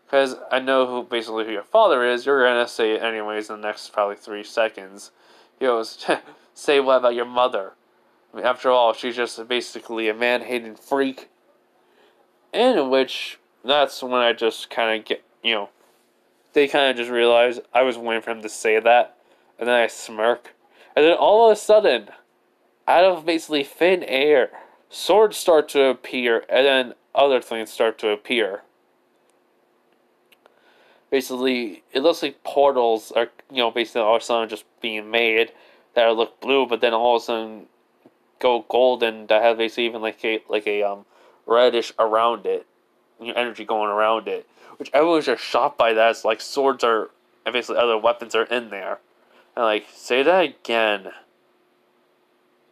because I know who your father is, you're going to say it anyways in the next probably 3 seconds. He goes, say what about your mother? I mean, after all, she's just basically a man-hating freak. And in which, that's when I just kind of get, they kind of just realize I was waiting for him to say that. And then I smirk. And then all of a sudden, out of basically thin air, swords start to appear, and then other things start to appear. Basically, it looks like portals are, basically all of a sudden just being made that look blue, but then all of a sudden go golden that have basically even like a reddish around it, energy going around it. Which everyone's just shocked by that. It's like swords are, and basically other weapons are in there. And like, say that again.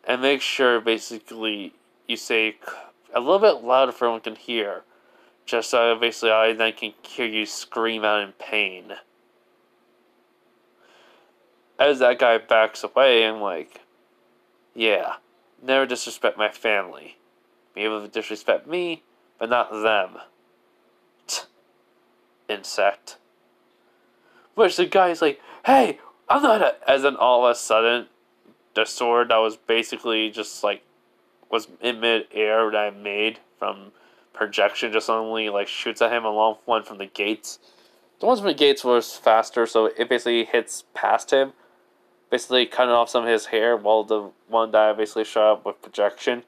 And make sure basically you say a little bit louder for everyone can hear. Just so basically I then can hear you scream out in pain. As that guy backs away, I'm like, yeah, never disrespect my family. Be able to disrespect me, but not them. Insect. Which the guy's like, hey, I'm not a... As then all of a sudden, the sword that was basically just like, was in mid-air that I made from projection just only like shoots at him along one from the gates. The ones from the gates was faster, so it basically hits past him, basically cutting off some of his hair, while the one that I basically shot up with projection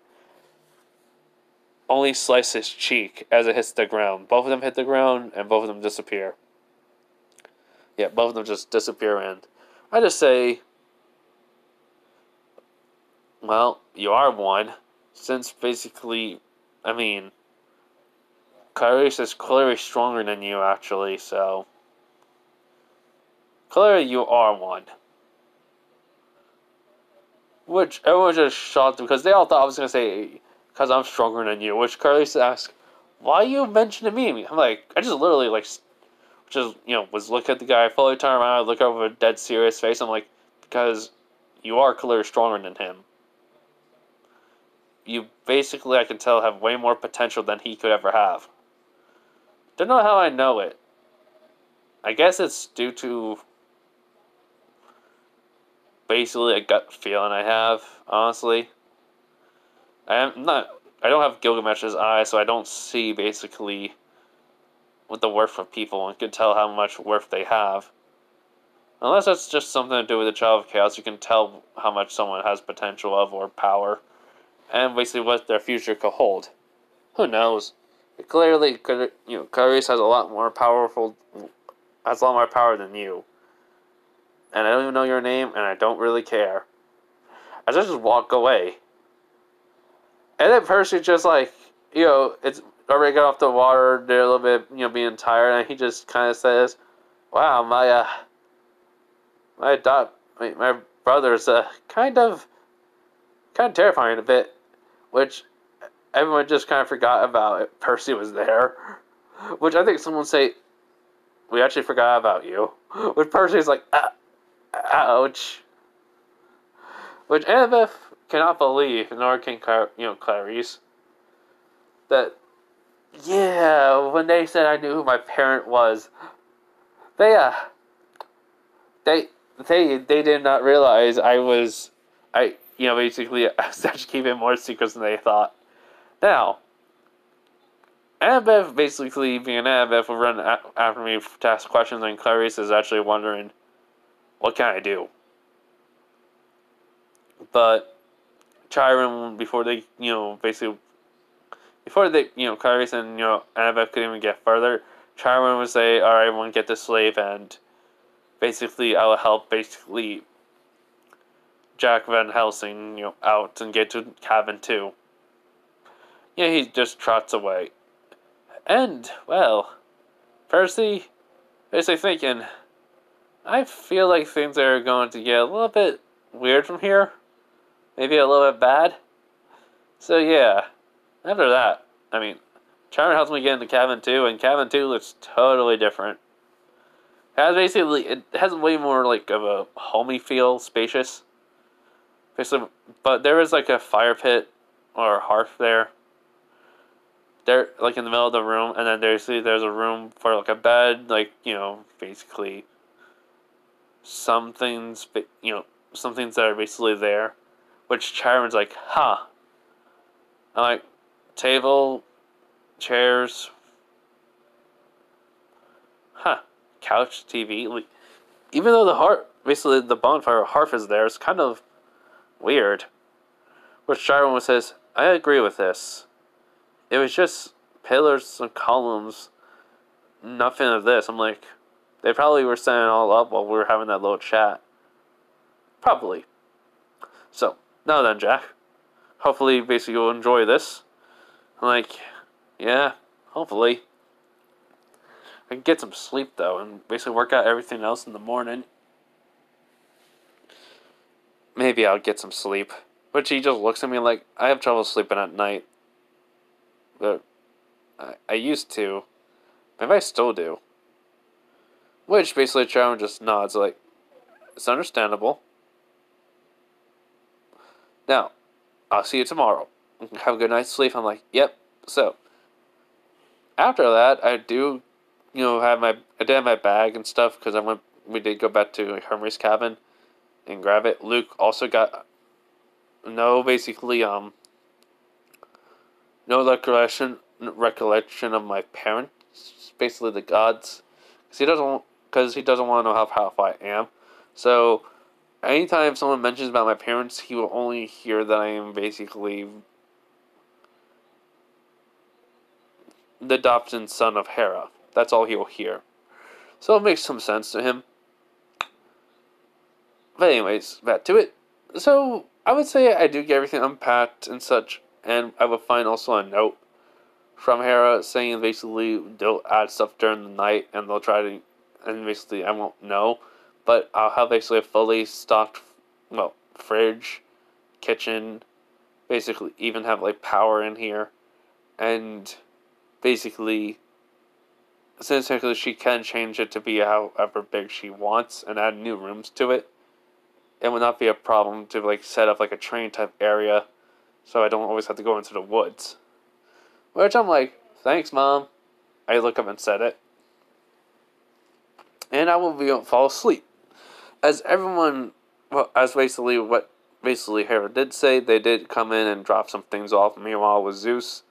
only slices his cheek as it hits the ground. Both of them hit the ground, and both of them disappear. Yeah, both of them just disappear, and I just say, well, you are one, since basically, I mean, Clarice is clearly stronger than you, actually, so clearly you are one. Which everyone was just shocked because they all thought I was going to say, because I'm stronger than you, which Clarice asked, why are you mentioning me? I'm like, I just literally, like, just, was looking at the guy, fully turn around, I look over with a dead serious face, I'm like, because you are clearly stronger than him. You basically, I can tell, have way more potential than he could ever have. Don't know how I know it. I guess it's due to basically a gut feeling I have, honestly. I don't have Gilgamesh's eyes, so I don't see basically with the worth of people and can tell how much worth they have. Unless that's just something to do with the Child of Chaos, you can tell how much someone has potential of or power, and basically what their future could hold. Who knows? It clearly, Clarice has a lot more power than you. And I don't even know your name, and I don't really care. I just walk away. And then Percy just like, it's already got off the water, they're a little bit, being tired, and he just kind of says, wow, my brother's, kind of terrifying a bit, which everyone just kind of forgot about it. Percy was there, which I think someone say, we actually forgot about you, which Percy's like, ouch, which Annabeth cannot believe, nor can Clarice, that, yeah, when they said I knew who my parent was, they did not realize I was basically actually keeping more secrets than they thought. Now, Annabeth, basically being Annabeth, will run after me to ask questions, and Clarice is actually wondering, what can I do? But Chiron, before they, basically before they, Clarice and, Annabeth could even get further, Charmin would say, alright, everyone get to sleep, and basically I will help, Jack Van Helsing, out and get to cabin 2. Yeah, he just trots away. And, well, Percy, basically thinking, I feel like things are going to get a little bit weird from here. Maybe a little bit bad. So yeah, after that, Charmin helps me get into cabin 2, and cabin 2 looks totally different. It has way more like of a homey feel, spacious. Basically, but there is like a fire pit or a hearth there. There, like in the middle of the room, and then there's a room for like a bed, basically some things, some things that are basically there, which Chiron's like, huh. I'm like, table, chairs, huh, couch, TV. Like, even though basically the bonfire hearth is there, it's kind of weird. Which Chiron says, I agree with this. It was just pillars and columns, nothing of this. I'm like, they probably were setting it all up while we were having that little chat. Probably. So, now then, Jack. Hopefully, basically, you'll enjoy this. I'm like, yeah, hopefully. I can get some sleep, though, and basically work out everything else in the morning. Maybe I'll get some sleep. Which he just looks at me like, I have trouble sleeping at night. But I used to. Maybe I still do. Which basically Sharon just nods like, it's understandable. Now, I'll see you tomorrow. Have a good night's sleep. I'm like, yep. So, after that, I do, I did have my bag and stuff because we did go back to Henry's cabin and grab it. Luke also got no recollection of my parents, basically the gods, because he doesn't want to know how powerful I am. So, anytime someone mentions about my parents, he will only hear that I am basically the adopted son of Hera. That's all he will hear. So it makes some sense to him. But anyways, back to it. So, I would say I do get everything unpacked and such, and I would find also a note from Hera saying basically they'll add stuff during the night and they'll try to, and basically I won't know, but I'll have basically a fully stocked, fridge, kitchen, basically even have like power in here, and basically, since she can change it to be however big she wants and add new rooms to it, it would not be a problem to like set up like a train type area, so I don't always have to go into the woods. Which I'm like, thanks, Mom. I look up and said it. And I will fall asleep. As everyone, as basically what Hera did say, they did come in and drop some things off. Meanwhile, with Zeus,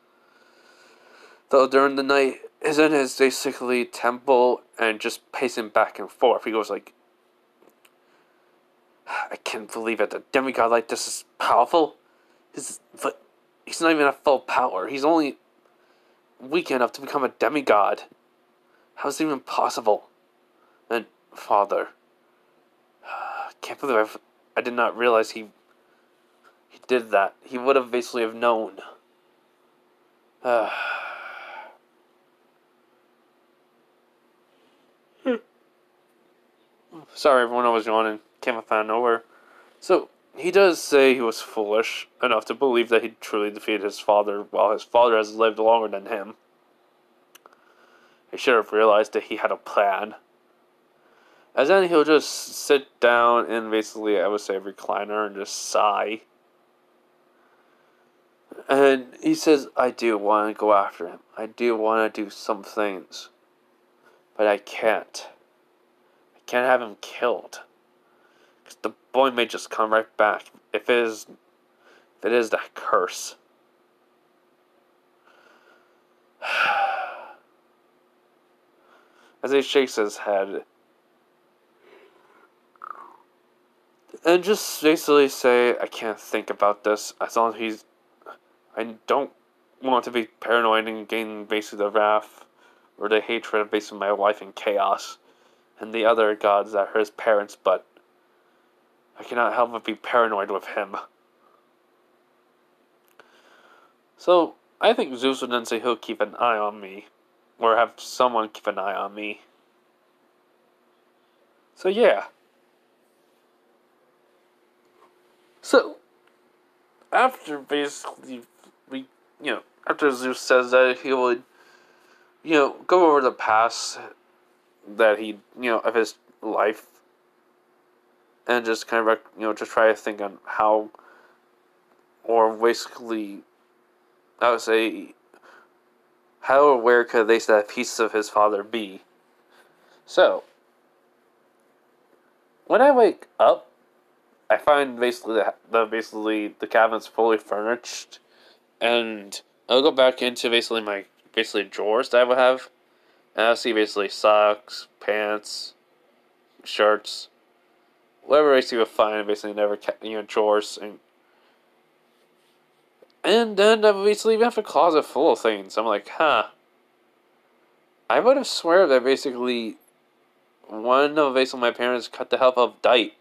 though during the night, is in his basically temple and just pacing back and forth. He goes like, I can't believe it. A demigod like this is powerful. He's not even at full power. He's only weak enough to become a demigod. How is it even possible? And Father, I can't believe I did not realize he did that. He would have basically have known. Sorry, everyone, I was yawning. Came up out of nowhere. So, he does say he was foolish enough to believe that he truly defeated his father, while his father has lived longer than him. He should have realized that he had a plan. As then he'll just sit down in basically, I would say, a recliner and just sigh. And he says, I do want to go after him. I do want to do some things. But I can't. I can't have him killed. Because the boy may just come right back. If it is that curse. As he shakes his head. And just basically say, I can't think about this. As long as I don't want to be paranoid and gain basically the wrath or the hatred of basically my life and chaos, and the other gods that are his parents, but I cannot help but be paranoid with him. So, I think Zeus would then say he'll keep an eye on me, or have someone keep an eye on me. So, yeah. So, after basically, after Zeus says that he would, go over the past that he, of his life, and just kind of, just try to think on how, or basically, I would say, how or where could they that piece of his father be? So, when I wake up, I find basically the cabinet's fully furnished, and I'll go back into basically my drawers that I would have, and I'll see basically socks, pants, shirts, whatever I see would find. Basically, never drawers, and then I basically have a closet full of things. I'm like, huh. I would have swear that basically one of basically my parents cut the help of diet.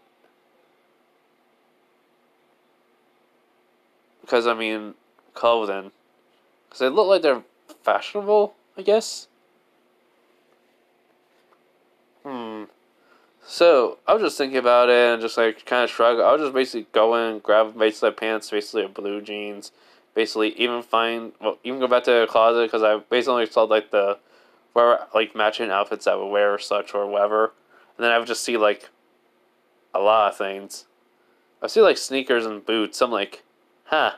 Because, clothing. Because they look like they're fashionable, I guess. So, I was just thinking about it and just kind of shrug. I would just basically go in, grab basically pants, basically blue jeans. Basically, even go back to the closet because I basically saw matching outfits I would wear or such or whatever. And then I would just see a lot of things. I see sneakers and boots. I'm like, huh.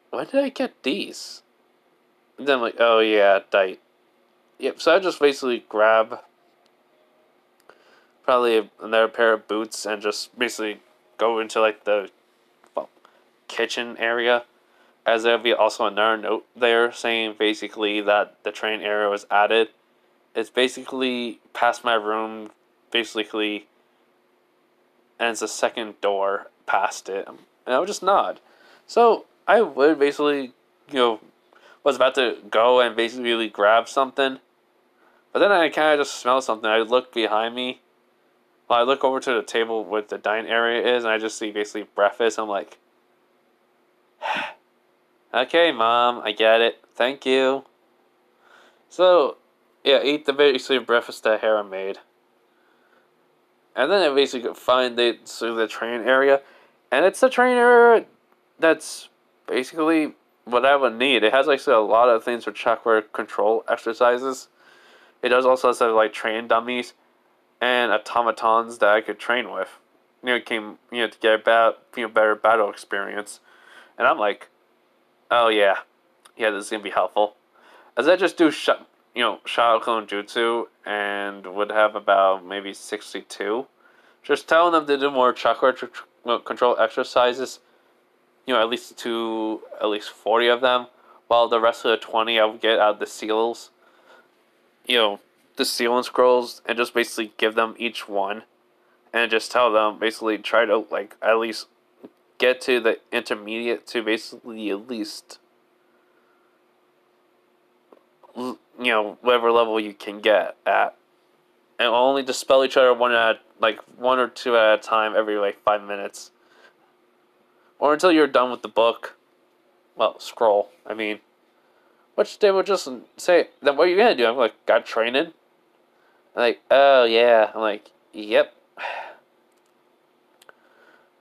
When did I get these? And then I'm like, oh yeah, diet. Yep, so I just basically grab probably another pair of boots and just basically go into the kitchen area, as there'll be also another note there saying basically that the train area was added. It's basically past my room, basically, and it's the second door past it, and I would just nod. So I would basically, was about to go and basically grab something, but then I kind of just smelled something. I look behind me. Well, I look over to the table where the dining area is, and I just see basically breakfast. I'm like, okay, Mom, I get it. Thank you. So, yeah, eat the basically breakfast that Hera made. And then I basically find the train area. And it's the train area that's basically what I would need. It has a lot of things for chakra control exercises. It does also have train dummies and automatons that I could train with. To get a better battle experience. And I'm like, oh yeah, this is gonna be helpful. As I just do Shadow Clone Jutsu and would have about maybe 62. Just telling them to do more chakra control exercises. At least 40 of them, while the rest of the 20 I would get out of the seals. The sealing scrolls, and just basically give them each one, and just tell them basically try to at least get to the intermediate to basically at least whatever level you can get at, and only dispel each other one or two at a time every 5 minutes, or until you're done with the book. Well, scroll. Which they would just say, then what are you gonna do? I'm like, got training. I'm like, oh yeah. I'm like, yep.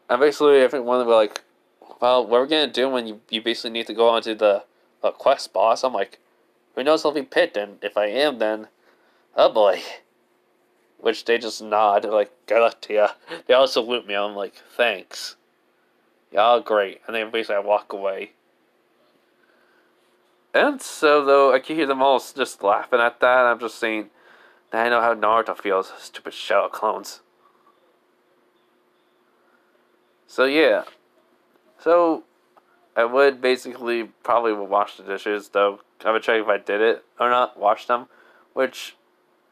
And basically, I think one of them were like, well, what are we gonna do when you basically need to go onto the quest boss? I'm like, who knows if I'll be picked, and if I am, then, oh boy. Which they just nod, like, good luck to ya. They all salute me, I'm like, thanks. Y'all great. And then basically I walk away. And so, though, I can hear them all just laughing at that, I'm just saying, now I know how Naruto feels, stupid shadow clones. So, yeah. So, I would basically probably wash the dishes, though. I would check if I did it or not, wash them. Which,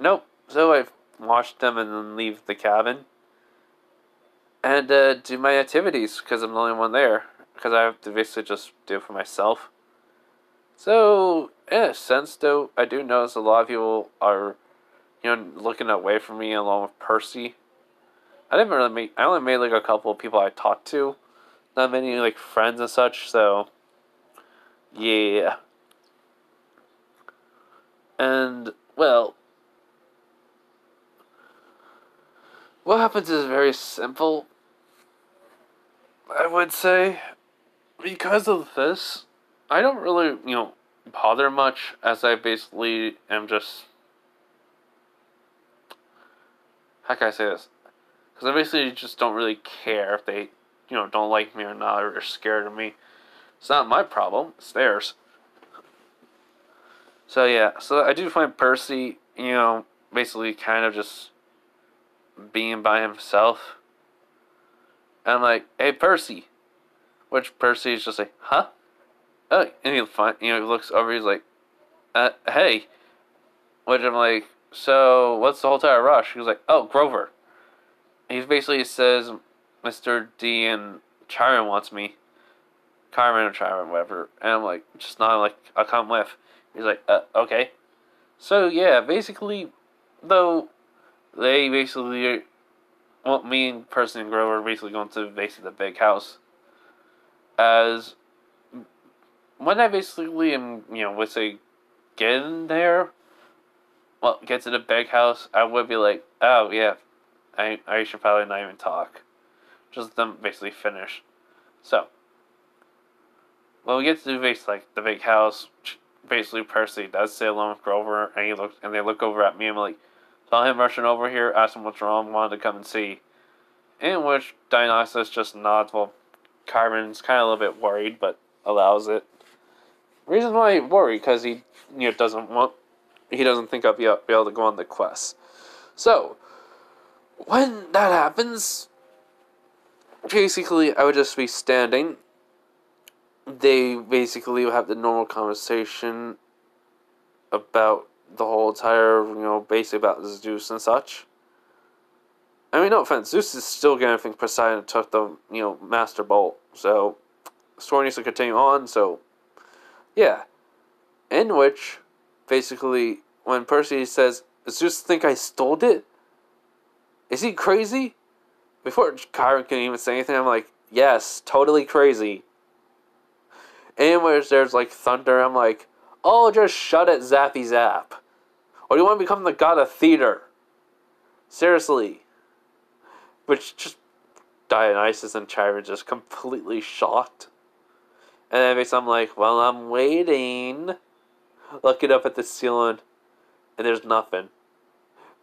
nope. So, I washed them and then leave the cabin. And do my activities, because I'm the only one there. because I have to basically just do it for myself. So, in a sense, though, I do notice a lot of people are, looking away from me along with Percy. I only made like a couple of people I talked to, not many like friends and such. So, yeah. And well, what happens is very simple. I would say, because of this, I don't really, bother much, as I basically am just, how can I say this? Because I basically just don't really care if they, don't like me or not, or are scared of me. It's not my problem, it's theirs. So yeah, so I do find Percy, basically kind of just being by himself. And I'm like, hey Percy. Which Percy is just like, huh? Oh, and he looks over, he's like, hey. Which I'm like, so what's the whole entire rush? He was like, oh, Grover. He basically says, Mr. D and Chiron wants me. Carmen or Chiron, whatever. And I'm like, just not like, I'll come with. He's like, okay. So yeah, basically, though, they basically, well, me and Percy and Grover are basically going to basically the big house. As when I basically am, let's say, getting there, well, get to the big house, I would be like, oh yeah, I should probably not even talk. Just them basically finish. So, when we get to basically like the big house, basically Percy does sit alone with Grover, and they look over at me and I'm like, saw him rushing over here, asked him what's wrong, wanted to come and see. In which Dionysus just nods while Carmen's kind of a little bit worried, but allows it. Reason why he worried, because he doesn't think I'll be able to go on the quest. So, when that happens, basically I would just be standing. They basically would have the normal conversation about the whole entire, basically about Zeus and such. I mean, no offense, Zeus is still gonna think Poseidon took the, Master Bolt. So, the story needs to continue on, so, yeah. In which, basically, when Percy says, does Zeus think I stole it? Is he crazy? Before Chiron can even say anything, I'm like, yes, totally crazy. In which there's like thunder, I'm like, oh, just shut it, Zappy Zap. Or do you want to become the god of theater? Seriously. Which just Dionysus and Chiron just completely shocked. And then basically I'm like, well, I'm waiting. Looking up at the ceiling, and there's nothing.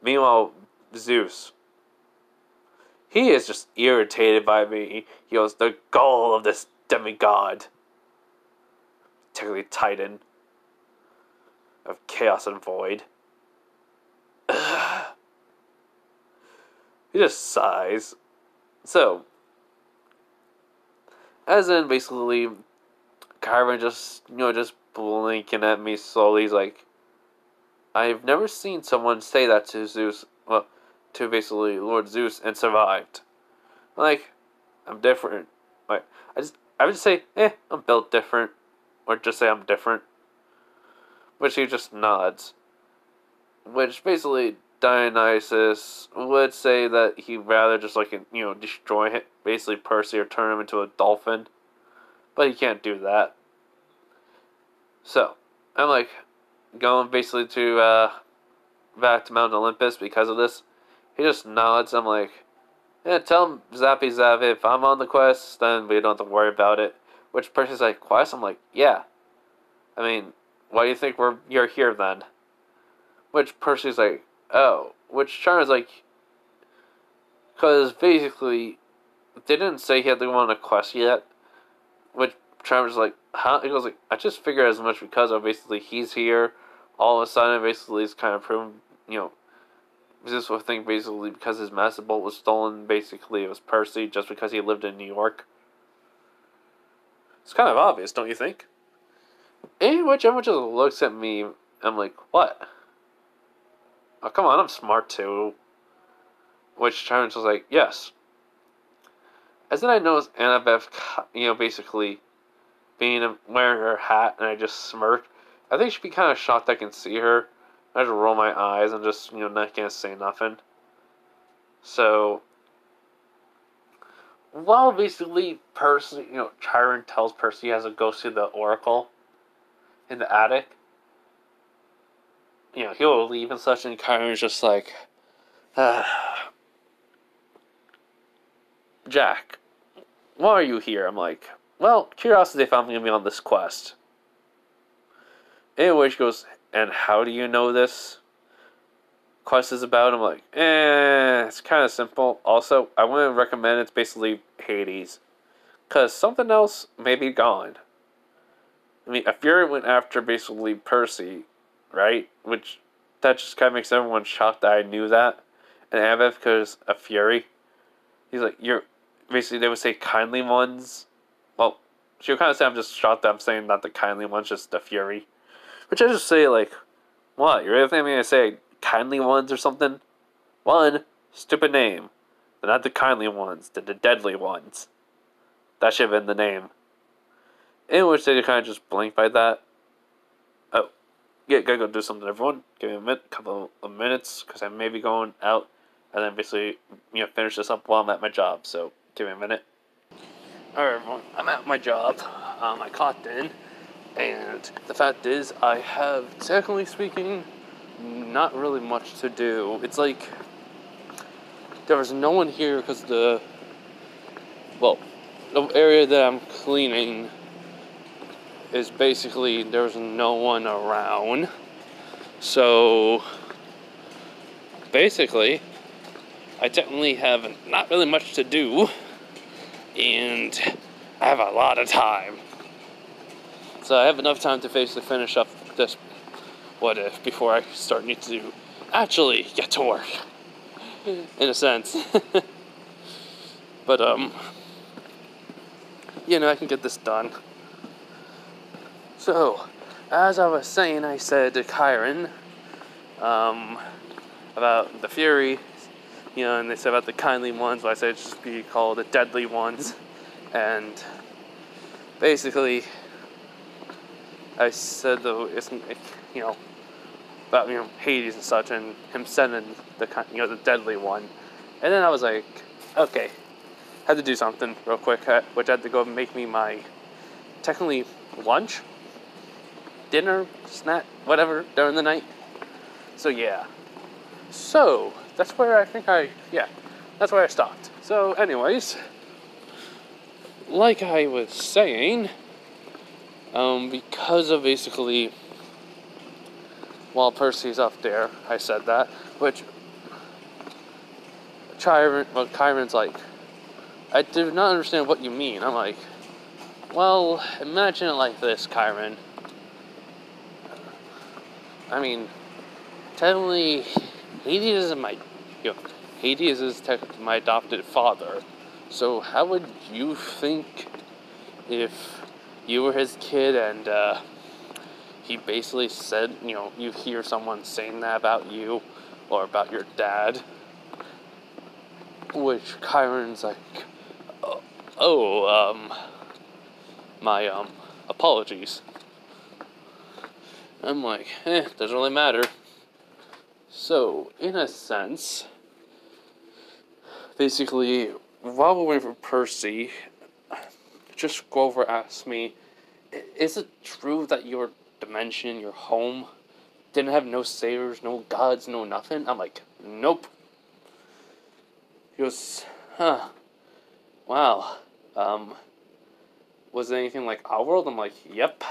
Meanwhile, Zeus, he is just irritated by me. He goes, the goal of this demigod, technically Titan, of chaos and void. He just sighs. So, as in basically, Chiron just blinking at me slowly. He's like, I've never seen someone say that to Zeus, well, to basically Lord Zeus, and survived. Like, I'm different. Like, I would say, I'm built different, or just say I'm different. Which he just nods. Which basically Dionysus would say that he'd rather just destroy him, basically Percy, or turn him into a dolphin. But he can't do that. So, I'm like, going basically to, back to Mount Olympus because of this. He just nods. I'm like, yeah, tell him, Zappy Zap, if I'm on the quest, then we don't have to worry about it. Which Percy's like, quest? I'm like, yeah. I mean, why do you think you're here then? Which Percy's like, oh. Which Charmer's like, because basically, they didn't say he had to go on a quest yet. Which Charmer's like, huh? He goes like, I just figured as much because of basically he's here. All of a sudden, basically, it's kind of proven, this would think basically because his Master Bolt was stolen, basically it was Percy just because he lived in New York. It's kind of obvious, don't you think? And which everyone just looks at me, I'm like, what? Oh, come on, I'm smart too. Which Charles was like, yes. as then I noticed Annabeth, basically wearing her hat, and I just smirked. I think she'd be kind of shocked I can see her. I just roll my eyes and just, not gonna say nothing. So, while basically Percy, Chiron tells Percy he has to go see the Oracle in the attic, he'll leave and such, and Chiron's just like, Jack, why are you here? I'm like, well, curiosity found me on this quest. Anyway, she goes, and how do you know this quest is about? I'm like, it's kind of simple. Also, I wouldn't recommend it's basically Hades, because something else may be gone. I mean, a Fury went after basically Percy, right? Which, that just kind of makes everyone shocked that I knew that. And Annabeth, because a Fury, he's like, basically they would say kindly ones. Well, she would kind of say I'm just shocked that I'm saying not the kindly ones, just the Fury. Which I just say, like, what? You really think I'm going to say kindly ones or something? One, stupid name. They're not the kindly ones, they're the deadly ones. That should have been the name. In which they kind of just blink by that. Oh, yeah, gotta go do something, everyone. Give me a couple of minutes, because I may be going out, and then basically, finish this up while I'm at my job. So, give me a minute. Alright, everyone, I'm at my job. I clocked in. And the fact is, I have, technically speaking, not really much to do. It's like, there was no one here because the area that I'm cleaning is basically, there's no one around. So, basically, I technically have not really much to do, and I have a lot of time. So I have enough time to basically finish up this what if before I need to actually get to work. In a sense. But I can get this done. So, as I was saying, I said to Chiron, about the Fury, and they said about the kindly ones, but I said it'd just be called the deadly ones. And basically, I said though it's about Hades and such, and him sending the deadly one, and then I was like, okay, had to do something real quick, which I had to go make me my technically lunch, dinner, snack, whatever during the night. So yeah, so that's where I think that's where I stopped. So anyways, like I was saying. Because of basically, while Percy's up there, I said that, which Chiron's like, I do not understand what you mean. I'm like, well, imagine it like this, Chiron. I mean, technically, Hades is my adopted father. So how would you think if you were his kid and he basically said, you hear someone saying that about you or about your dad, which Chiron's like, my apologies. I'm like, doesn't really matter. So, in a sense, basically, while we're waiting for Percy, just Grover asked me, is it true that your dimension, your home, didn't have no saviors, no gods, no nothing? I'm like, nope. He goes, wow, was it anything like our world? I'm like, yep.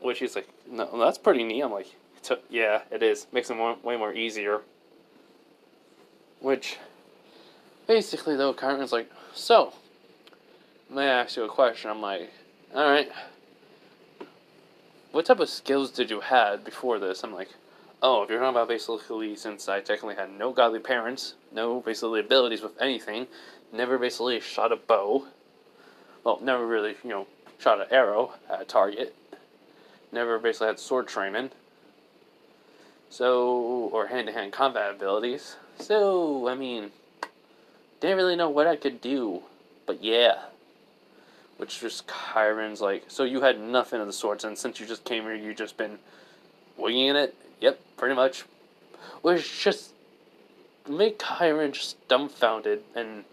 Which he's like, no, that's pretty neat. I'm like, yeah, it is. Makes it way more easier. Which, basically though, Chiron's like, so, may I ask you a question? I'm like, alright. What type of skills did you have before this? I'm like, oh, if you're talking about basically, since I technically had no godly parents, no basically abilities with anything, never basically shot a bow, well, never really, shot an arrow at a target, never basically had sword training, so, or hand-to-hand combat abilities, so, I mean, didn't really know what I could do. But yeah. Which just Chiron's like, so you had nothing of the sorts, and since you just came here, you've just been winging it? Yep, pretty much. Which just make Chiron just dumbfounded, and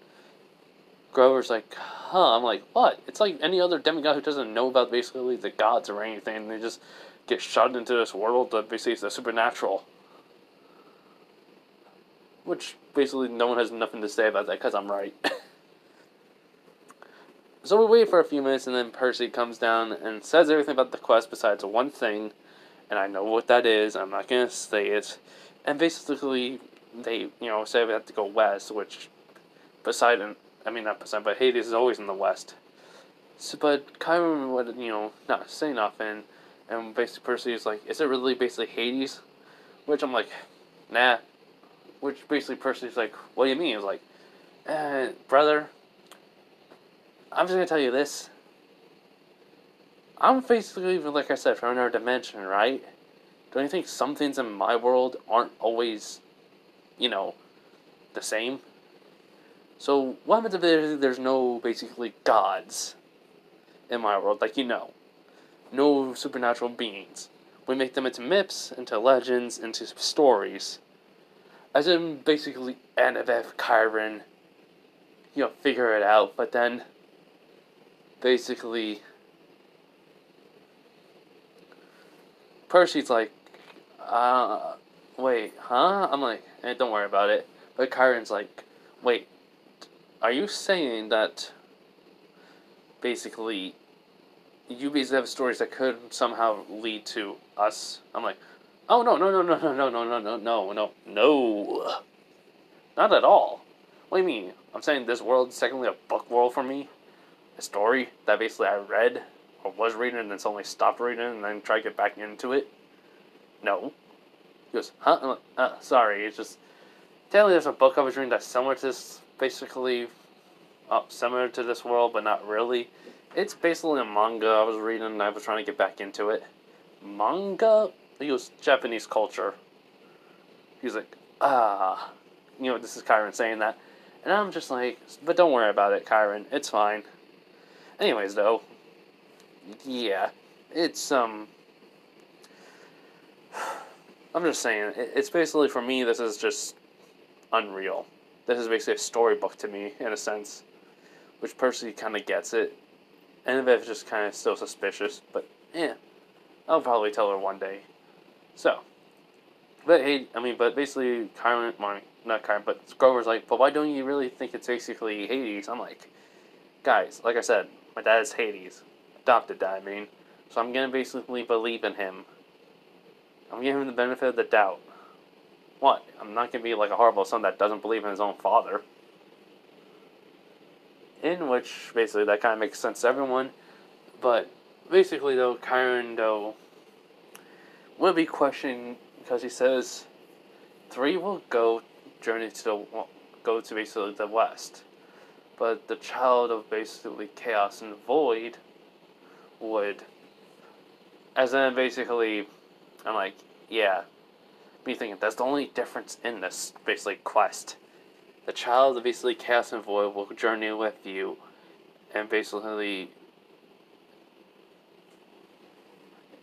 Grover's like, huh, I'm like, what? It's like any other demigod who doesn't know about basically the gods or anything, and they just get shot into this world that basically is the supernatural. Which basically no one has nothing to say about that, because I'm right. So we wait for a few minutes, and then Percy comes down and says everything about the quest besides one thing, and I know what that is. I'm not going to say it. And basically, they, say we have to go west, which not Poseidon, but Hades is always in the west. So, but Chiron would, not say nothing, and basically Percy is like, is it really basically Hades? Which I'm like, nah. Which basically Percy's like, what do you mean? He's like, brother, I'm just going to tell you this. I'm basically, like I said, from another dimension, right? Don't you think some things in my world aren't always, the same? So, what happens if there's no, basically, gods in my world? Like, no supernatural beings. We make them into myths, into legends, into stories. As in, basically, Annabeth, Chiron, figure it out. But then, basically, Percy's like, wait, huh? I'm like, don't worry about it. But Chiron's like, wait, are you saying that basically you basically have stories that could somehow lead to us? I'm like, oh no, not at all. What do you mean? I'm saying this world is technically a book world for me, a story that basically I read or was reading and then suddenly stopped reading and then tried to get back into it. No. He goes, huh? I'm like, sorry, it's just technically there's a book I was reading that's similar to this, basically similar to this world, but not really. It's basically a manga I was reading, and I was trying to get back into it. Manga? He goes, Japanese culture. He's like, this is Chiron saying that. And I'm just like, but don't worry about it, Chiron. It's fine. Anyways, though, yeah, it's, I'm just saying, it's basically, for me, this is just unreal. This is basically a storybook to me, in a sense, which Percy kind of gets it. Annabeth is just kind of still suspicious, but I'll probably tell her one day. So, but basically, Chiron, not Chiron, but Grover's like, but why don't you really think it's basically Hades? I'm like, guys, like I said, my dad's Hades. Adopted dad, I mean. So I'm gonna basically believe in him. I'm giving him the benefit of the doubt. What? I'm not gonna be like a horrible son that doesn't believe in his own father. In which, basically, that kind of makes sense to everyone. But, basically, though, Chiron, though, will be questioning, because he says, 3 will go to basically the west. But the child of basically chaos and void would, as in basically, I'm like, yeah. Me thinking, that's the only difference in this, basically, quest. The child of basically chaos and void will journey with you, and basically,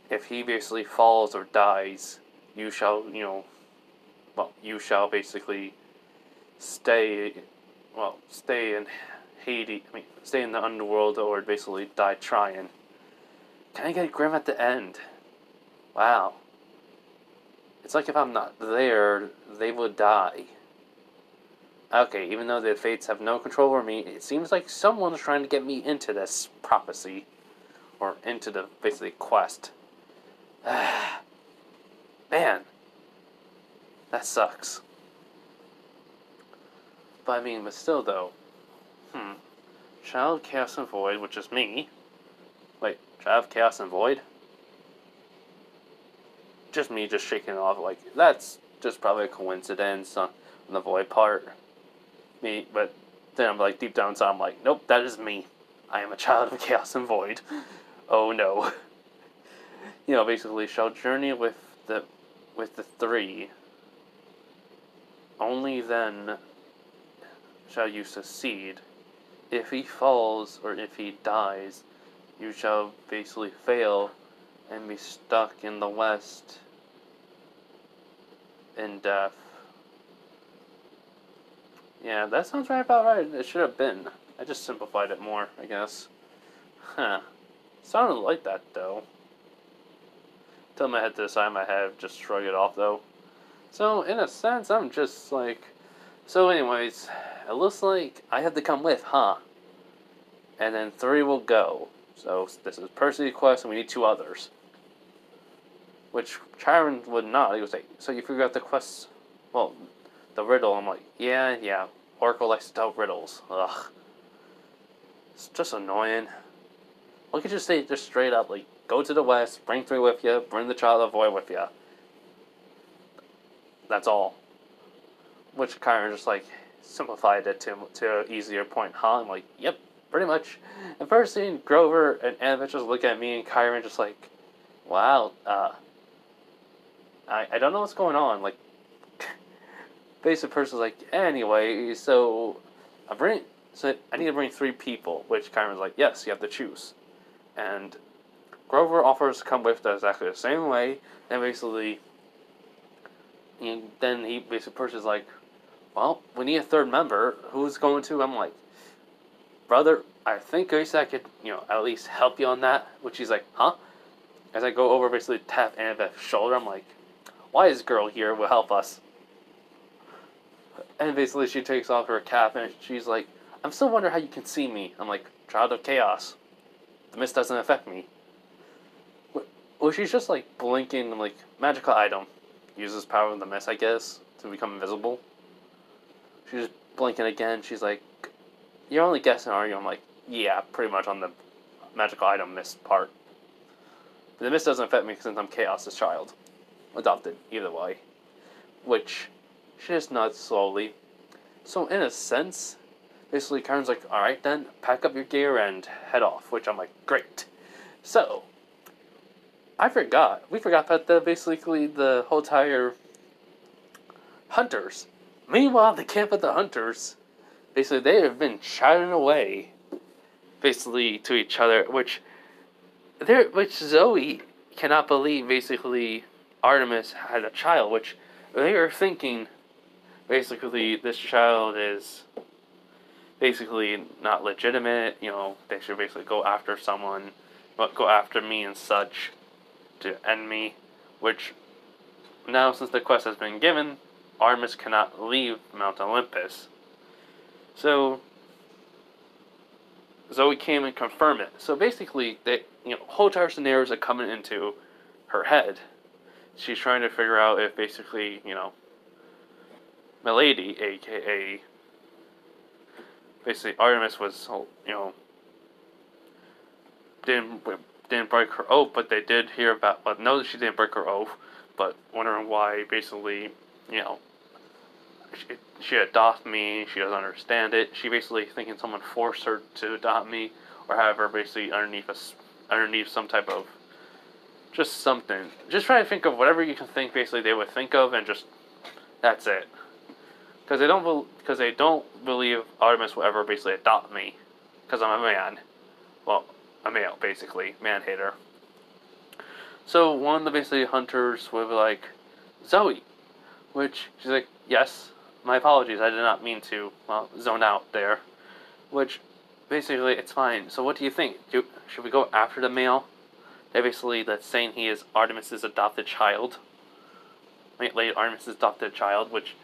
if he basically falls or dies, you shall, you shall basically stay in Hades, stay in the underworld, or basically die trying. Can I get grim at the end? Wow. It's like if I'm not there, they will die. Okay, even though the fates have no control over me, it seems like someone's trying to get me into this prophecy. Or into the, basically, quest. Man. That sucks. But still though. Child, Chaos, and Void, which is me. Wait, Child, Chaos, and Void? Just me just shaking it off, like, that's just probably a coincidence on the Void part. But then I'm like, deep down inside, I'm like, nope, that is me. I am a child of Chaos and Void. Oh no. Basically, shall journey with the 3. Only then, shall you succeed. If he falls or if he dies, you shall basically fail and be stuck in the West in death. Yeah, that sounds right about right. It should have been. I just simplified it more, I guess. Huh. Sounded like that, though. Tell my head to the side of my head, just shrug it off, though. So, in a sense, I'm just like... So, anyways, it looks like I have to come with, huh? And then 3 will go. So, this is Percy's quest, and we need 2 others. Which Chiron would not. He would say, so you figured out the quest... Well, the riddle. I'm like, yeah. Oracle likes to tell riddles. Ugh. It's just annoying. Why can't you say just straight up, like, go to the West, bring 3 with you, bring the Child of the Void with you. That's all. Which Chiron just, like, simplified it to an easier point, huh? I'm like, yep, pretty much. And first seeing Grover and Annabeth just look at me and Chiron just like, wow, I don't know what's going on. Like, basic person's like, anyway, so I need to bring 3 people, which Chiron's like, yes, you have to choose. And Grover offers to come with exactly the same way, and basically, then he basically Percy's like, well, we need a 3rd member. Who's going to? I'm like, brother, I think I could, at least help you on that. Which he's like, huh? As I go over, basically tap Annabeth's shoulder, I'm like, why is girl here? Will help us. And basically she takes off her cap and she's like, I'm still wondering how you can see me. I'm like, child of chaos. The mist doesn't affect me. Well, she's just like blinking, like, magical item. Uses power of the mist, I guess, to become invisible. She's just blinking again. She's like, you're only guessing, are you? I'm like, yeah, pretty much on the magical item mist part. But the mist doesn't affect me since I'm Chaos's child. Adopted, either way. Which, she just nods slowly. So, in a sense, basically Karen's like, alright then, pack up your gear and head off. Which I'm like, great. So, we forgot about basically the whole entire hunters. Meanwhile, the camp of the hunters, basically they have been chatting away, basically to each other, which Zoe cannot believe. Basically, Artemis had a child, which they are thinking, basically this child is basically not legitimate. They should basically go after someone, go after me and such, to end me, which now since the quest has been given, Artemis cannot leave Mount Olympus. So Zoe came and confirmed it. So basically, whole entire scenarios are coming into her head. She's trying to figure out if basically, Milady, aka basically Artemis was, didn't break her oath, but they did hear about, well, know that she didn't break her oath, but wondering why, basically, she adopt me, she doesn't understand it. She basically thinking someone forced her to adopt me, or have her basically underneath some type of, just something. Just try to think of whatever you can think, basically, they would think of, and just, that's it. Because they don't believe Artemis will ever basically adopt me, because I'm a man. Well, a male, basically. Man-hater. So, one of the basically hunters would be like, Zoe. Which, she's like, yes, my apologies, I did not mean to, zone out there. Which, basically, it's fine. So what do you think? Should we go after the male? That's saying he is Artemis's adopted child. Late Artemis's adopted child, which,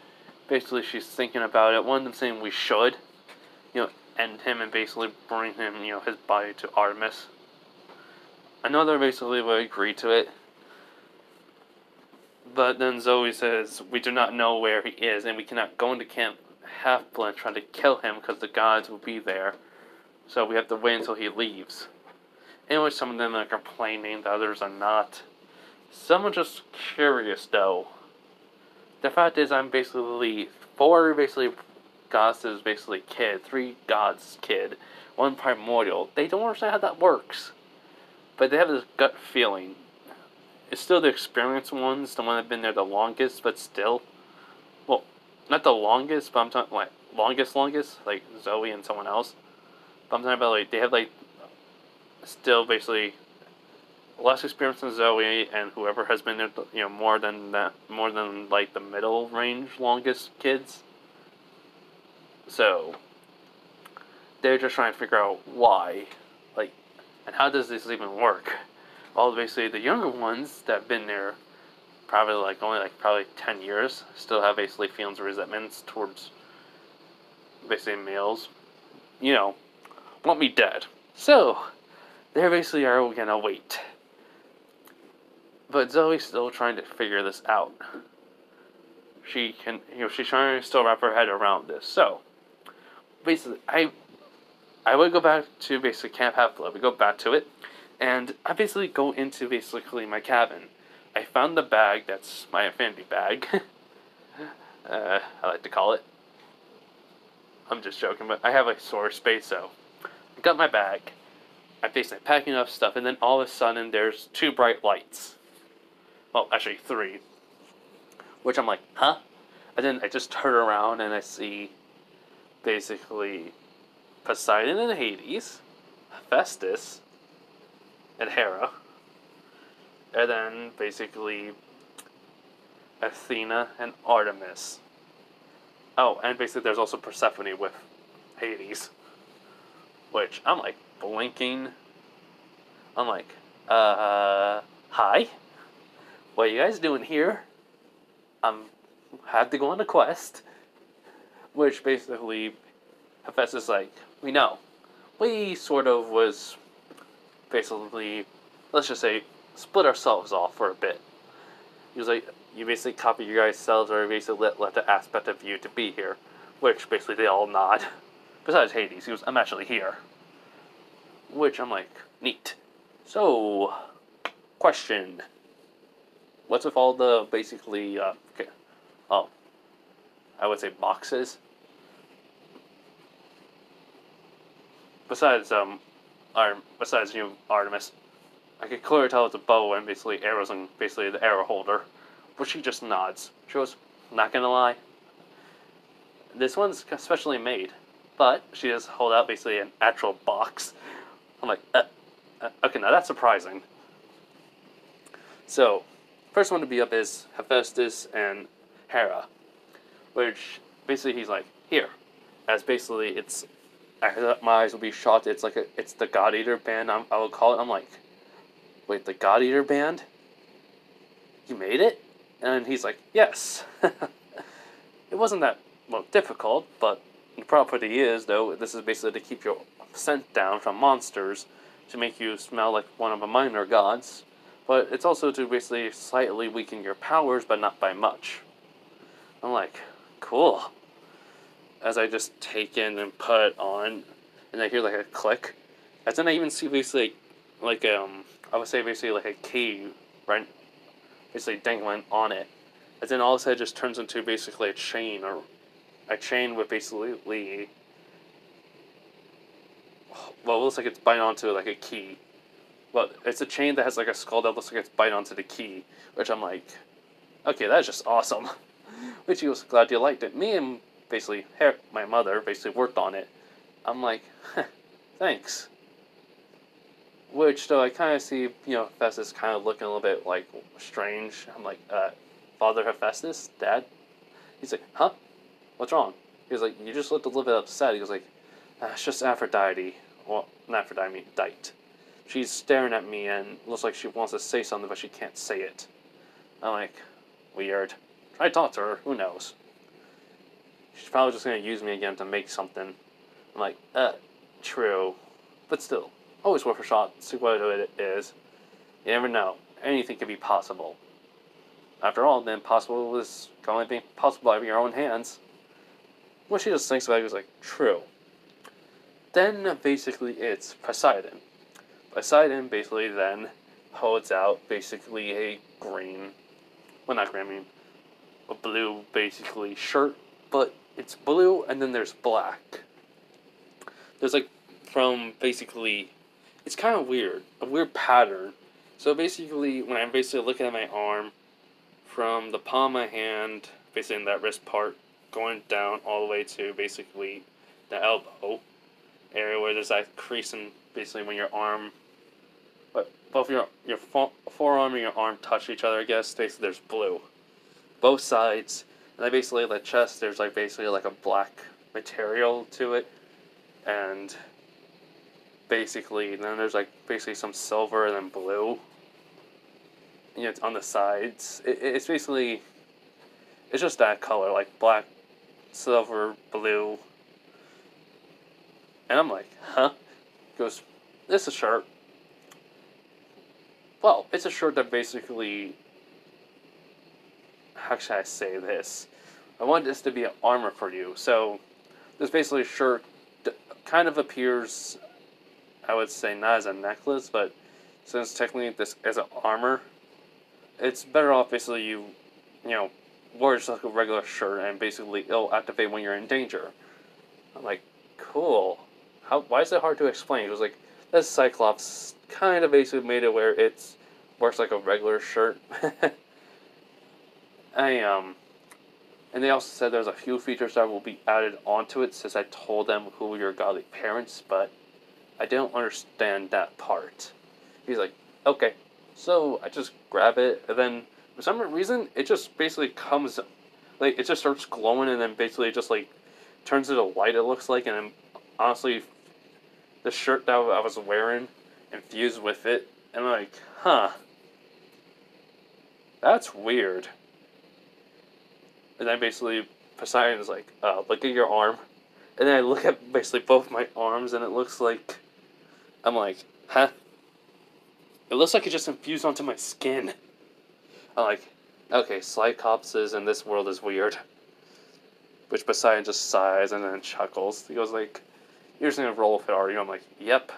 basically, she's thinking about it. One of them saying we should, end him and basically bring him, his body to Artemis. Another basically would agree to it. But then Zoe says, we do not know where he is, and we cannot go into Camp Half-Blood trying to kill him because the gods will be there. So we have to wait until he leaves. In which some of them are complaining, the others are not. Some are just curious, though. The fact is, I'm basically 4 goddesses kid, 3 gods kid, 1 primordial. They don't understand how that works. But they have this gut feeling. It's still the experienced ones, the one that have been there the longest, but still. Well, not the longest, but I'm talking like longest, like Zoe and someone else. But I'm talking about like they have like still basically less experience than Zoe and whoever has been there, more than that, more than like the middle range longest kids. So they're just trying to figure out why, like, and how does this even work? Well, basically the younger ones that have been there probably like only like probably 10 years still have basically feelings of resentments towards basically males, want me dead. So they basically are gonna wait. But Zoe's still trying to figure this out. She's trying to still wrap her head around this. So basically, I would go back to basically Camp Half-Blood. We go back to it, and I basically go into basically my cabin. I found the bag that's my affinity bag. I like to call it. I'm just joking, but I have like storage space, so I got my bag. I'm basically packing up stuff, and then all of a sudden there's 2 bright lights. Well, actually 3. Which I'm like, huh? And then I just turn around and I see basically Poseidon and Hades, Hephaestus, and Hera. And then basically Athena and Artemis. Oh, and basically there's also Persephone with Hades. Which I'm like blinking. I'm like, hi? What are you guys doing here? Had to go on a quest. Which basically, Hephaestus like, we know. We sort of was basically, let's just say, split ourselves off for a bit. He was like, you basically copy your guys' selves, or basically let the aspect of you to be here. Which basically they all nod. Besides Hades, he was, I'm actually here. Which I'm like, neat. So, question. What's with all the basically, I would say boxes? Besides Artemis, I could clearly tell it's a bow and basically arrows and basically the arrow holder, but she just nods. She goes, not gonna lie, this one's specially made, but she does hold out basically an actual box. I'm like, okay, now that's surprising. So, first one to be up is Hephaestus and Hera, which basically he's like, here, as basically it's, my eyes will be shot. It's like it's the God Eater band. I will call it. I'm like, wait, the God Eater band? You made it? And he's like, yes. It wasn't that difficult, but the property is though. This is basically to keep your scent down from monsters, to make you smell like one of the minor gods. But it's also to basically slightly weaken your powers, but not by much. I'm like, cool. As I just take in and put it on, and I hear like a click. As then I even see basically like I would say basically like a key, right? Basically dangling on it. And then all of a sudden it just turns into basically a chain, or a chain with basically, well, it looks like it's bind onto like a key. Well, it's a chain that has like a skull that looks like it's bind onto the key, which I'm like, okay, that's just awesome. Which he was glad you liked it. Me and basically my mother basically worked on it. I'm like, thanks. Which though I kind of see, Hephaestus kind of looking a little bit like strange. I'm like, Father Hephaestus, Dad. He's like, huh? What's wrong? He was like, you just looked a little bit upset. He was like, it's just Aphrodite. Well, not Aphrodite, I mean Dite. She's staring at me and looks like she wants to say something, but she can't say it. I'm like, weird. Try to talk to her. Who knows? She's probably just going to use me again to make something. I'm like, true. But still, always worth a shot. See what it is. You never know. Anything could be possible. After all, the impossible is going to be possible by your own hands. What she just thinks about it is like, true. Then, basically, it's Poseidon. Poseidon basically then holds out basically a green, well not green, I mean a blue basically shirt, but it's blue and then there's black. There's like from basically, it's kind of weird, a weird pattern. So basically when I'm basically looking at my arm, from the palm of my hand, basically in that wrist part, going down all the way to basically the elbow area where there's that crease in basically when your arm, but both your forearm and your arm touch each other. I guess basically there's blue, both sides, and then basically the chest there's like basically like a black material to it, and basically then there's like basically some silver and then blue. It's on the sides. It's basically it's just that color, like black, silver, blue. And I'm like, huh? He goes, this is a shirt. Well, it's a shirt that basically, how should I say this? I want this to be an armor for you. So, this basically a shirt that kind of appears, I would say, not as a necklace, but since technically this is an armor, it's better off basically you know, wear just like a regular shirt and basically it'll activate when you're in danger. I'm like, cool. Why is it hard to explain? It was like, this Cyclops kind of basically made it where it works like a regular shirt. And they also said there's a few features that will be added onto it since I told them who were your godly parents, but I don't understand that part. He's like, okay. So I just grab it, and then for some reason, it just basically comes, like, it just starts glowing, and then basically it just, like, turns into light, it looks like, and then, honestly, the shirt that I was wearing infused with it, and I'm like, huh, that's weird. And then basically, Poseidon's like, look at your arm, and then I look at basically both my arms, and it looks like, I'm like, huh? It looks like it just infused onto my skin. I'm like, okay, Cyclopses in this world is weird. Which Poseidon just sighs and then chuckles. He goes like, you're just gonna roll with it, are you? I'm like, yep.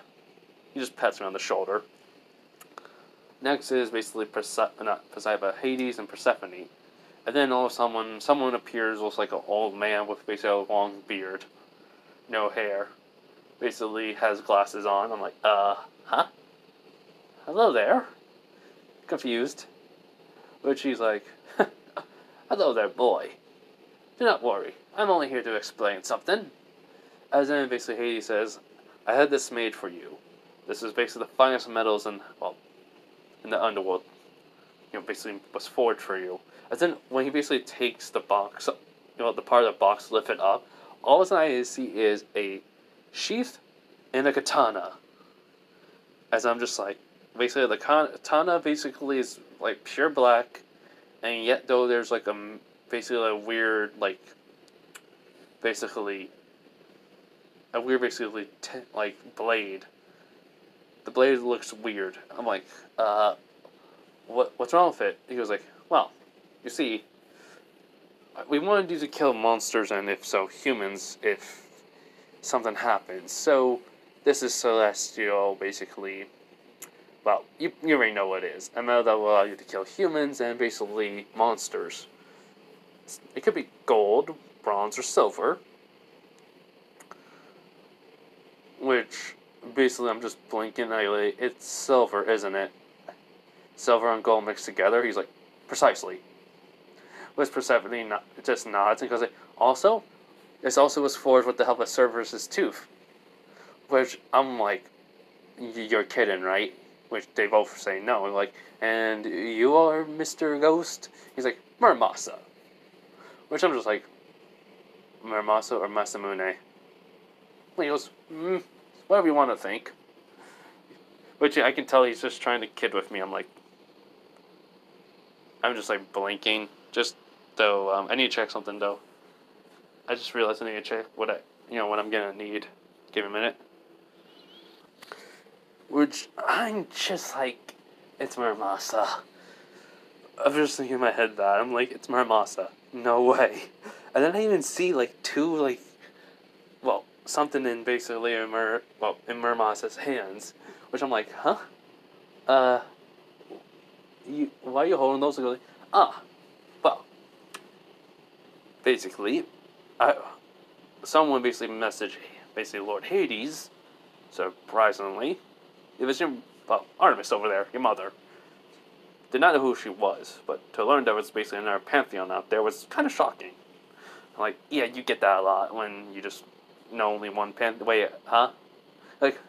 He just pats me on the shoulder. Next is basically not Poseidon, but Hades and Persephone. And then all of a sudden, someone appears, looks like an old man with basically a long beard. No hair. Basically has glasses on. I'm like, huh? Hello there. Confused. But she's like, hello there, boy. Do not worry. I'm only here to explain something. As then basically Hades says, I had this made for you. This is basically the finest metals in the underworld. Basically was forged for you. As then when he basically takes the box, the part of the box, lift it up, all I see is a sheath and a katana. As I'm just like, basically the katana basically is like pure black, and yet though there's like basically a weird basically blade. The blade looks weird. I'm like, what's wrong with it? He was like, well, you see, we wanted you to kill monsters and if so humans if something happens. So this is celestial basically. Well, you already know what it is. A metal that will allow you to kill humans and basically monsters. It could be gold, bronze, or silver. Which, basically, I'm just blinking. It's silver, isn't it? Silver and gold mixed together. He's like, precisely. Which Persephone just nods and goes like, also, this also was forged with the help of Cerberus' tooth. Which, I'm like, you're kidding, right? Which they both say no. Like, and you are Mr. Ghost? He's like, Muramasa. Which I'm just like, Muramasa or Masamune? He goes, whatever you want to think. Which I can tell he's just trying to kid with me. I'm just like blinking. Just though, I need to check something though. I just realized I need to check what I'm gonna need. Give me a minute. Which I'm just like, it's Muramasa. I'm just thinking in my head that I'm like, it's Muramasa. No way. And then I even see like two something in basically in Muramasa's hands, which I'm like, huh? Why are you holding those? And go well, basically, someone basically messaged Lord Hades, surprisingly. It was Artemis over there, your mother. Did not know who she was, but to learn there was basically another pantheon out there was kind of shocking. I'm like, yeah, you get that a lot when you just know only one pan. Wait, huh? Like,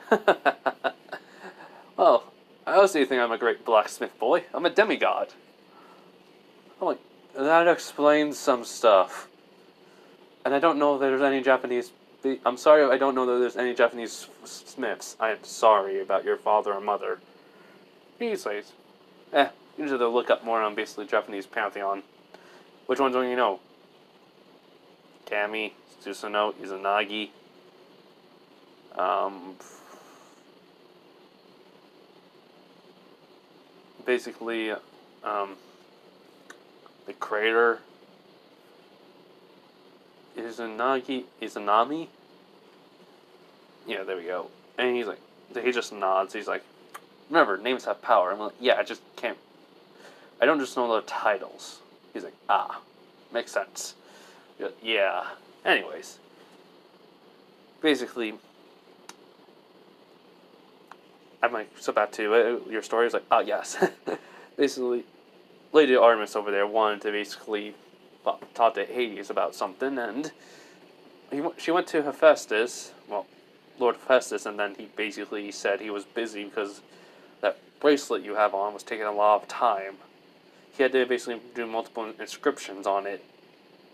well, I also think I'm a great blacksmith boy. I'm a demigod. I'm like, that explains some stuff. And I don't know if there's any Japanese. I'm sorry, I don't know that there's any Japanese smiths. I am sorry about your father or mother. He says, you need to look up more on basically Japanese pantheon. Which ones don't you know? Kami, Susanoo, Izanagi. Basically, the crater. Izanami? Yeah, there we go. And he's like, he just nods. He's like, remember, names have power. I'm like, yeah, I just can't. I don't just know the titles. He's like, makes sense. Like, yeah. Anyways, basically, I'm like, so back to your story. He's like, yes. Basically, Lady Artemis over there wanted to basically talk to Hades about something, and she went to Hephaestus, Lord Hephaestus, and then he basically said he was busy because that bracelet you have on was taking a lot of time. He had to basically do multiple inscriptions on it,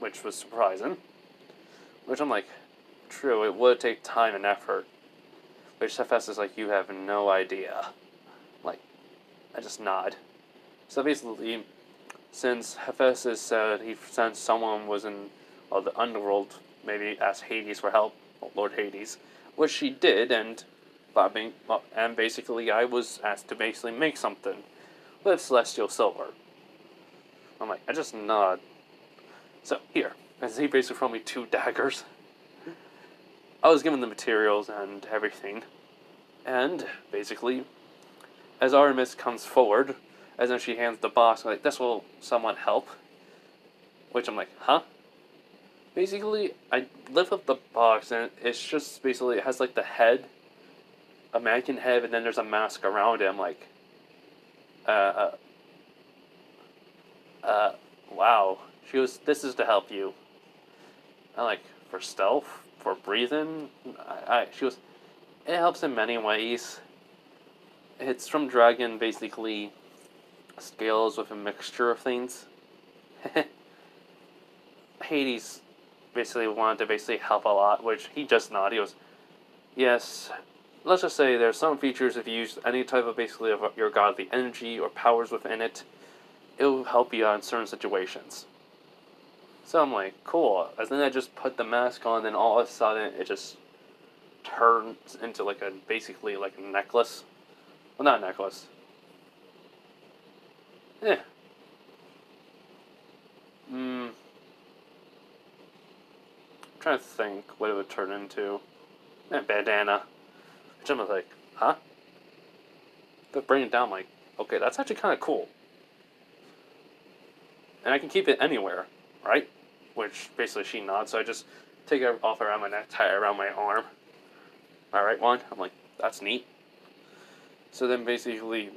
which was surprising. Which I'm like, true, it would take time and effort. Which Hephaestus is like, you have no idea. Like, I just nod. So basically, since Hephaestus said he sensed someone was in the underworld, maybe asked Hades for help, Lord Hades, which she did, and basically I was asked to basically make something with celestial silver. I'm like, I just nod. So here, as he basically threw me 2 daggers. I was given the materials and everything, and basically, as Artemis comes forward, as then she hands the box, I'm like, this will somewhat help. Which I'm like, huh? Basically, I lift up the box, and it's just basically, it has like the head, a mannequin head, and then there's a mask around it. I'm like, wow. She goes, this is to help you. I'm like, for stealth? For breathing? She goes, it helps in many ways. It's from Dragon, basically, scales with a mixture of things. Hades basically wanted to basically help a lot, which he just nodded. He goes, yes, let's just say there's some features if you use any type of basically of your godly energy or powers within it, it'll help you out in certain situations. So I'm like, cool. And then I just put the mask on, and all of a sudden it just turns into like basically like a necklace. Well, not a necklace. I'm trying to think what it would turn into. Bandana. Which I'm like, huh? But bring it down, like, okay, that's actually kind of cool. And I can keep it anywhere, right? Which basically she nods, so I just take it off around my neck, tie it around my arm. Alright, one. I'm like, that's neat. So then basically,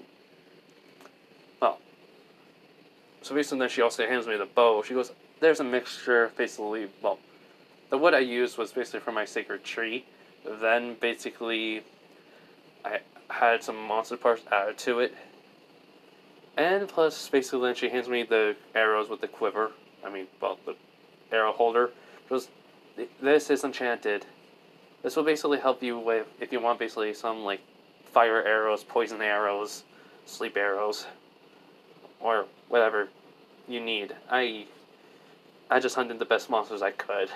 then she also hands me the bow. She goes, there's a mixture, basically, the wood I used was basically from my sacred tree. Then basically, I had some monster parts added to it. And plus, basically, then she hands me the arrows with the quiver. The arrow holder. She goes, this is enchanted. This will basically help you with, if you want basically some, like, fire arrows, poison arrows, sleep arrows, or whatever you need. I just hunted the best monsters I could.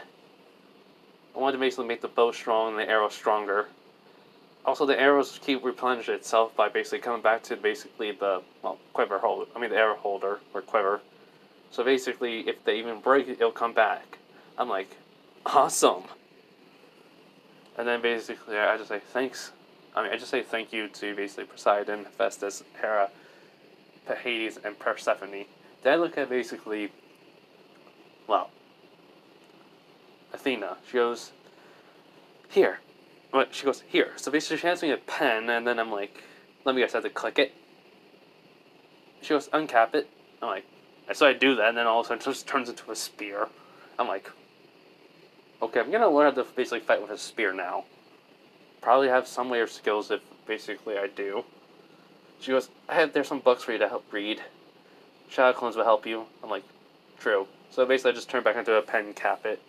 I wanted to basically make the bow strong and the arrow stronger. Also, the arrows keep replenishing itself by basically coming back to basically the quiver holder. The arrow holder or quiver. So basically, if they even break it, it'll come back. I'm like, awesome. And then basically, I just say thanks. I just say thank you to basically Poseidon, Hephaestus, Hera, Hades, and Persephone. Then I look at basically, Athena. She goes, here. She goes, here. So basically she hands me a pen, and then I'm like, let me guess, I have to click it. She goes, uncap it. I'm like, so I do that, and then all of a sudden it just turns into a spear. I'm like, okay, I'm gonna learn how to basically fight with a spear now. Probably have some way or skills if basically I do. She goes, there's some books for you to help read. Shadow clones will help you. I'm like, true. So basically I just turn back into a pen and cap it.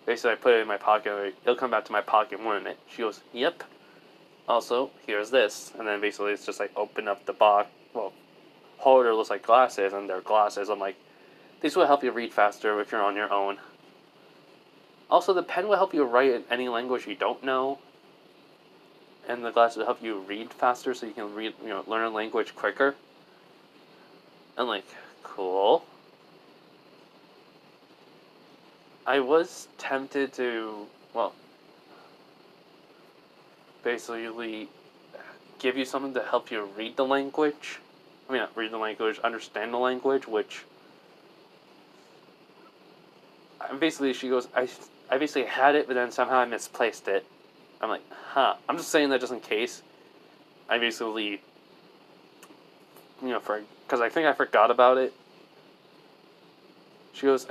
Basically I put it in my pocket. It'll come back to my pocket, won't it? She goes, yep. Also, here's this. And then basically it's just like open up the box. Well, holder looks like glasses, and they're glasses. I'm like, these will help you read faster if you're on your own. Also, the pen will help you write in any language you don't know. And the glasses will help you read faster so you can learn a language quicker. I'm like, cool. I was tempted to, basically give you something to help you read the language. I mean, not read the language, understand the language, which... Basically, she goes, I basically had it, but then somehow I misplaced it. I'm like, huh. I'm just saying that just in case. I basically, because I think I forgot about it. She goes,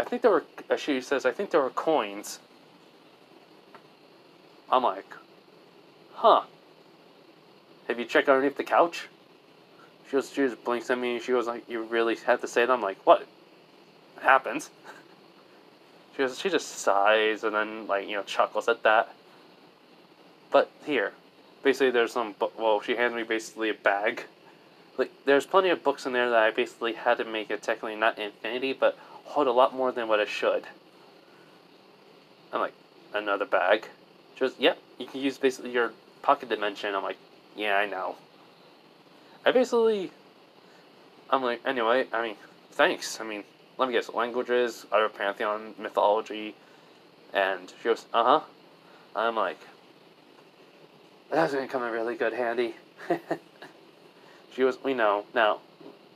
she says, I think there were coins. I'm like, huh. Have you checked underneath the couch? She just blinks at me, and she goes, like, you really have to say that? I'm like, what? It happens. She just sighs, and then, chuckles at that. But here, basically there's some, she hands me basically a bag. Like, there's plenty of books in there that I basically had to make it technically not infinity, but hold a lot more than what it should. I'm like, another bag? She goes, yep, you can use basically your pocket dimension. I'm like, yeah, I know. I'm like, anyway, thanks. Let me guess, languages, other pantheon, mythology, and she goes, uh-huh. I'm like, that's going to come in really good handy. She goes, we know. Now,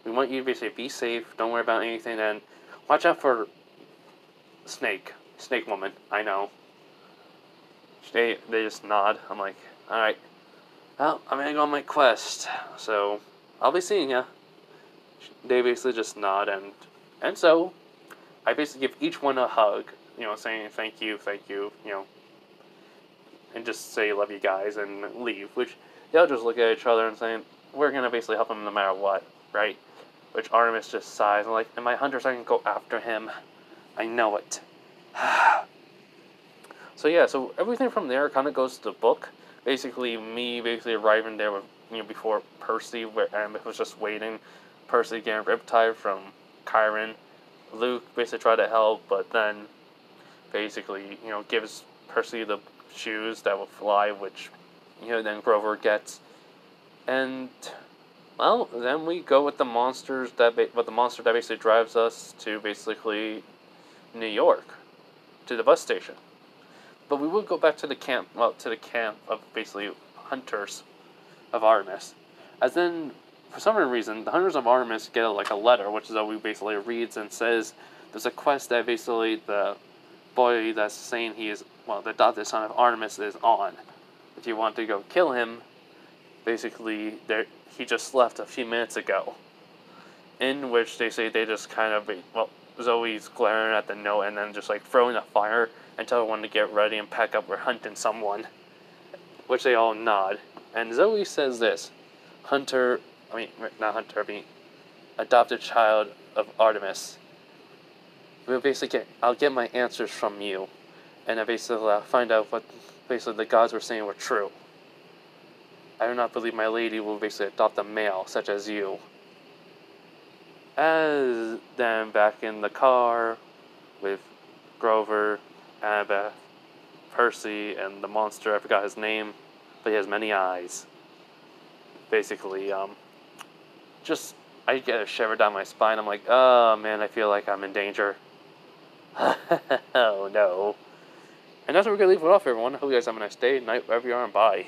we want you to basically be safe, don't worry about anything, and watch out for Snake Woman, I know. They just nod. I'm like, alright. Well, I'm going to go on my quest, so I'll be seeing ya. They basically just nod, and so I basically give each one a hug, saying thank you, and just say love you guys and leave, which they'll just look at each other and saying, we're going to basically help him no matter what, right? Which Artemis just sighs, and like, and my hunters are going to go after him. I know it. So everything from there kind of goes to the book. Basically, me arriving there with, before Percy, where Annabeth was just waiting. Percy getting riptide from Chiron. Luke basically tried to help, but then basically, gives Percy the shoes that will fly, which, then Grover gets. And, well, then we go with the monster that basically drives us to basically New York, to the bus station. But we will go back to the camp, of basically hunters of Artemis. As then, for some reason, the hunters of Artemis get a letter, which is what we basically reads and says there's a quest that basically the boy that's saying he is, the adopted son of Artemis is on. If you want to go kill him, basically, he just left a few minutes ago. In which they say they just kind of, Zoe's glaring at the note and then just throwing a fire and tell everyone to get ready and pack up, we're hunting someone. Which they all nod. And Zoe says this, adopted child of Artemis. I'll get my answers from you. And I basically find out what basically the gods were saying were true. I do not believe my lady will basically adopt a male such as you. As then back in the car with Grover, Annabeth, Percy, and the monster, I forgot his name, but he has many eyes. Basically, I get a shiver down my spine. I'm like, oh man, I feel like I'm in danger. Oh no. And that's where we're going to leave it off, everyone. I hope you guys have a nice day, night, wherever you are, and bye.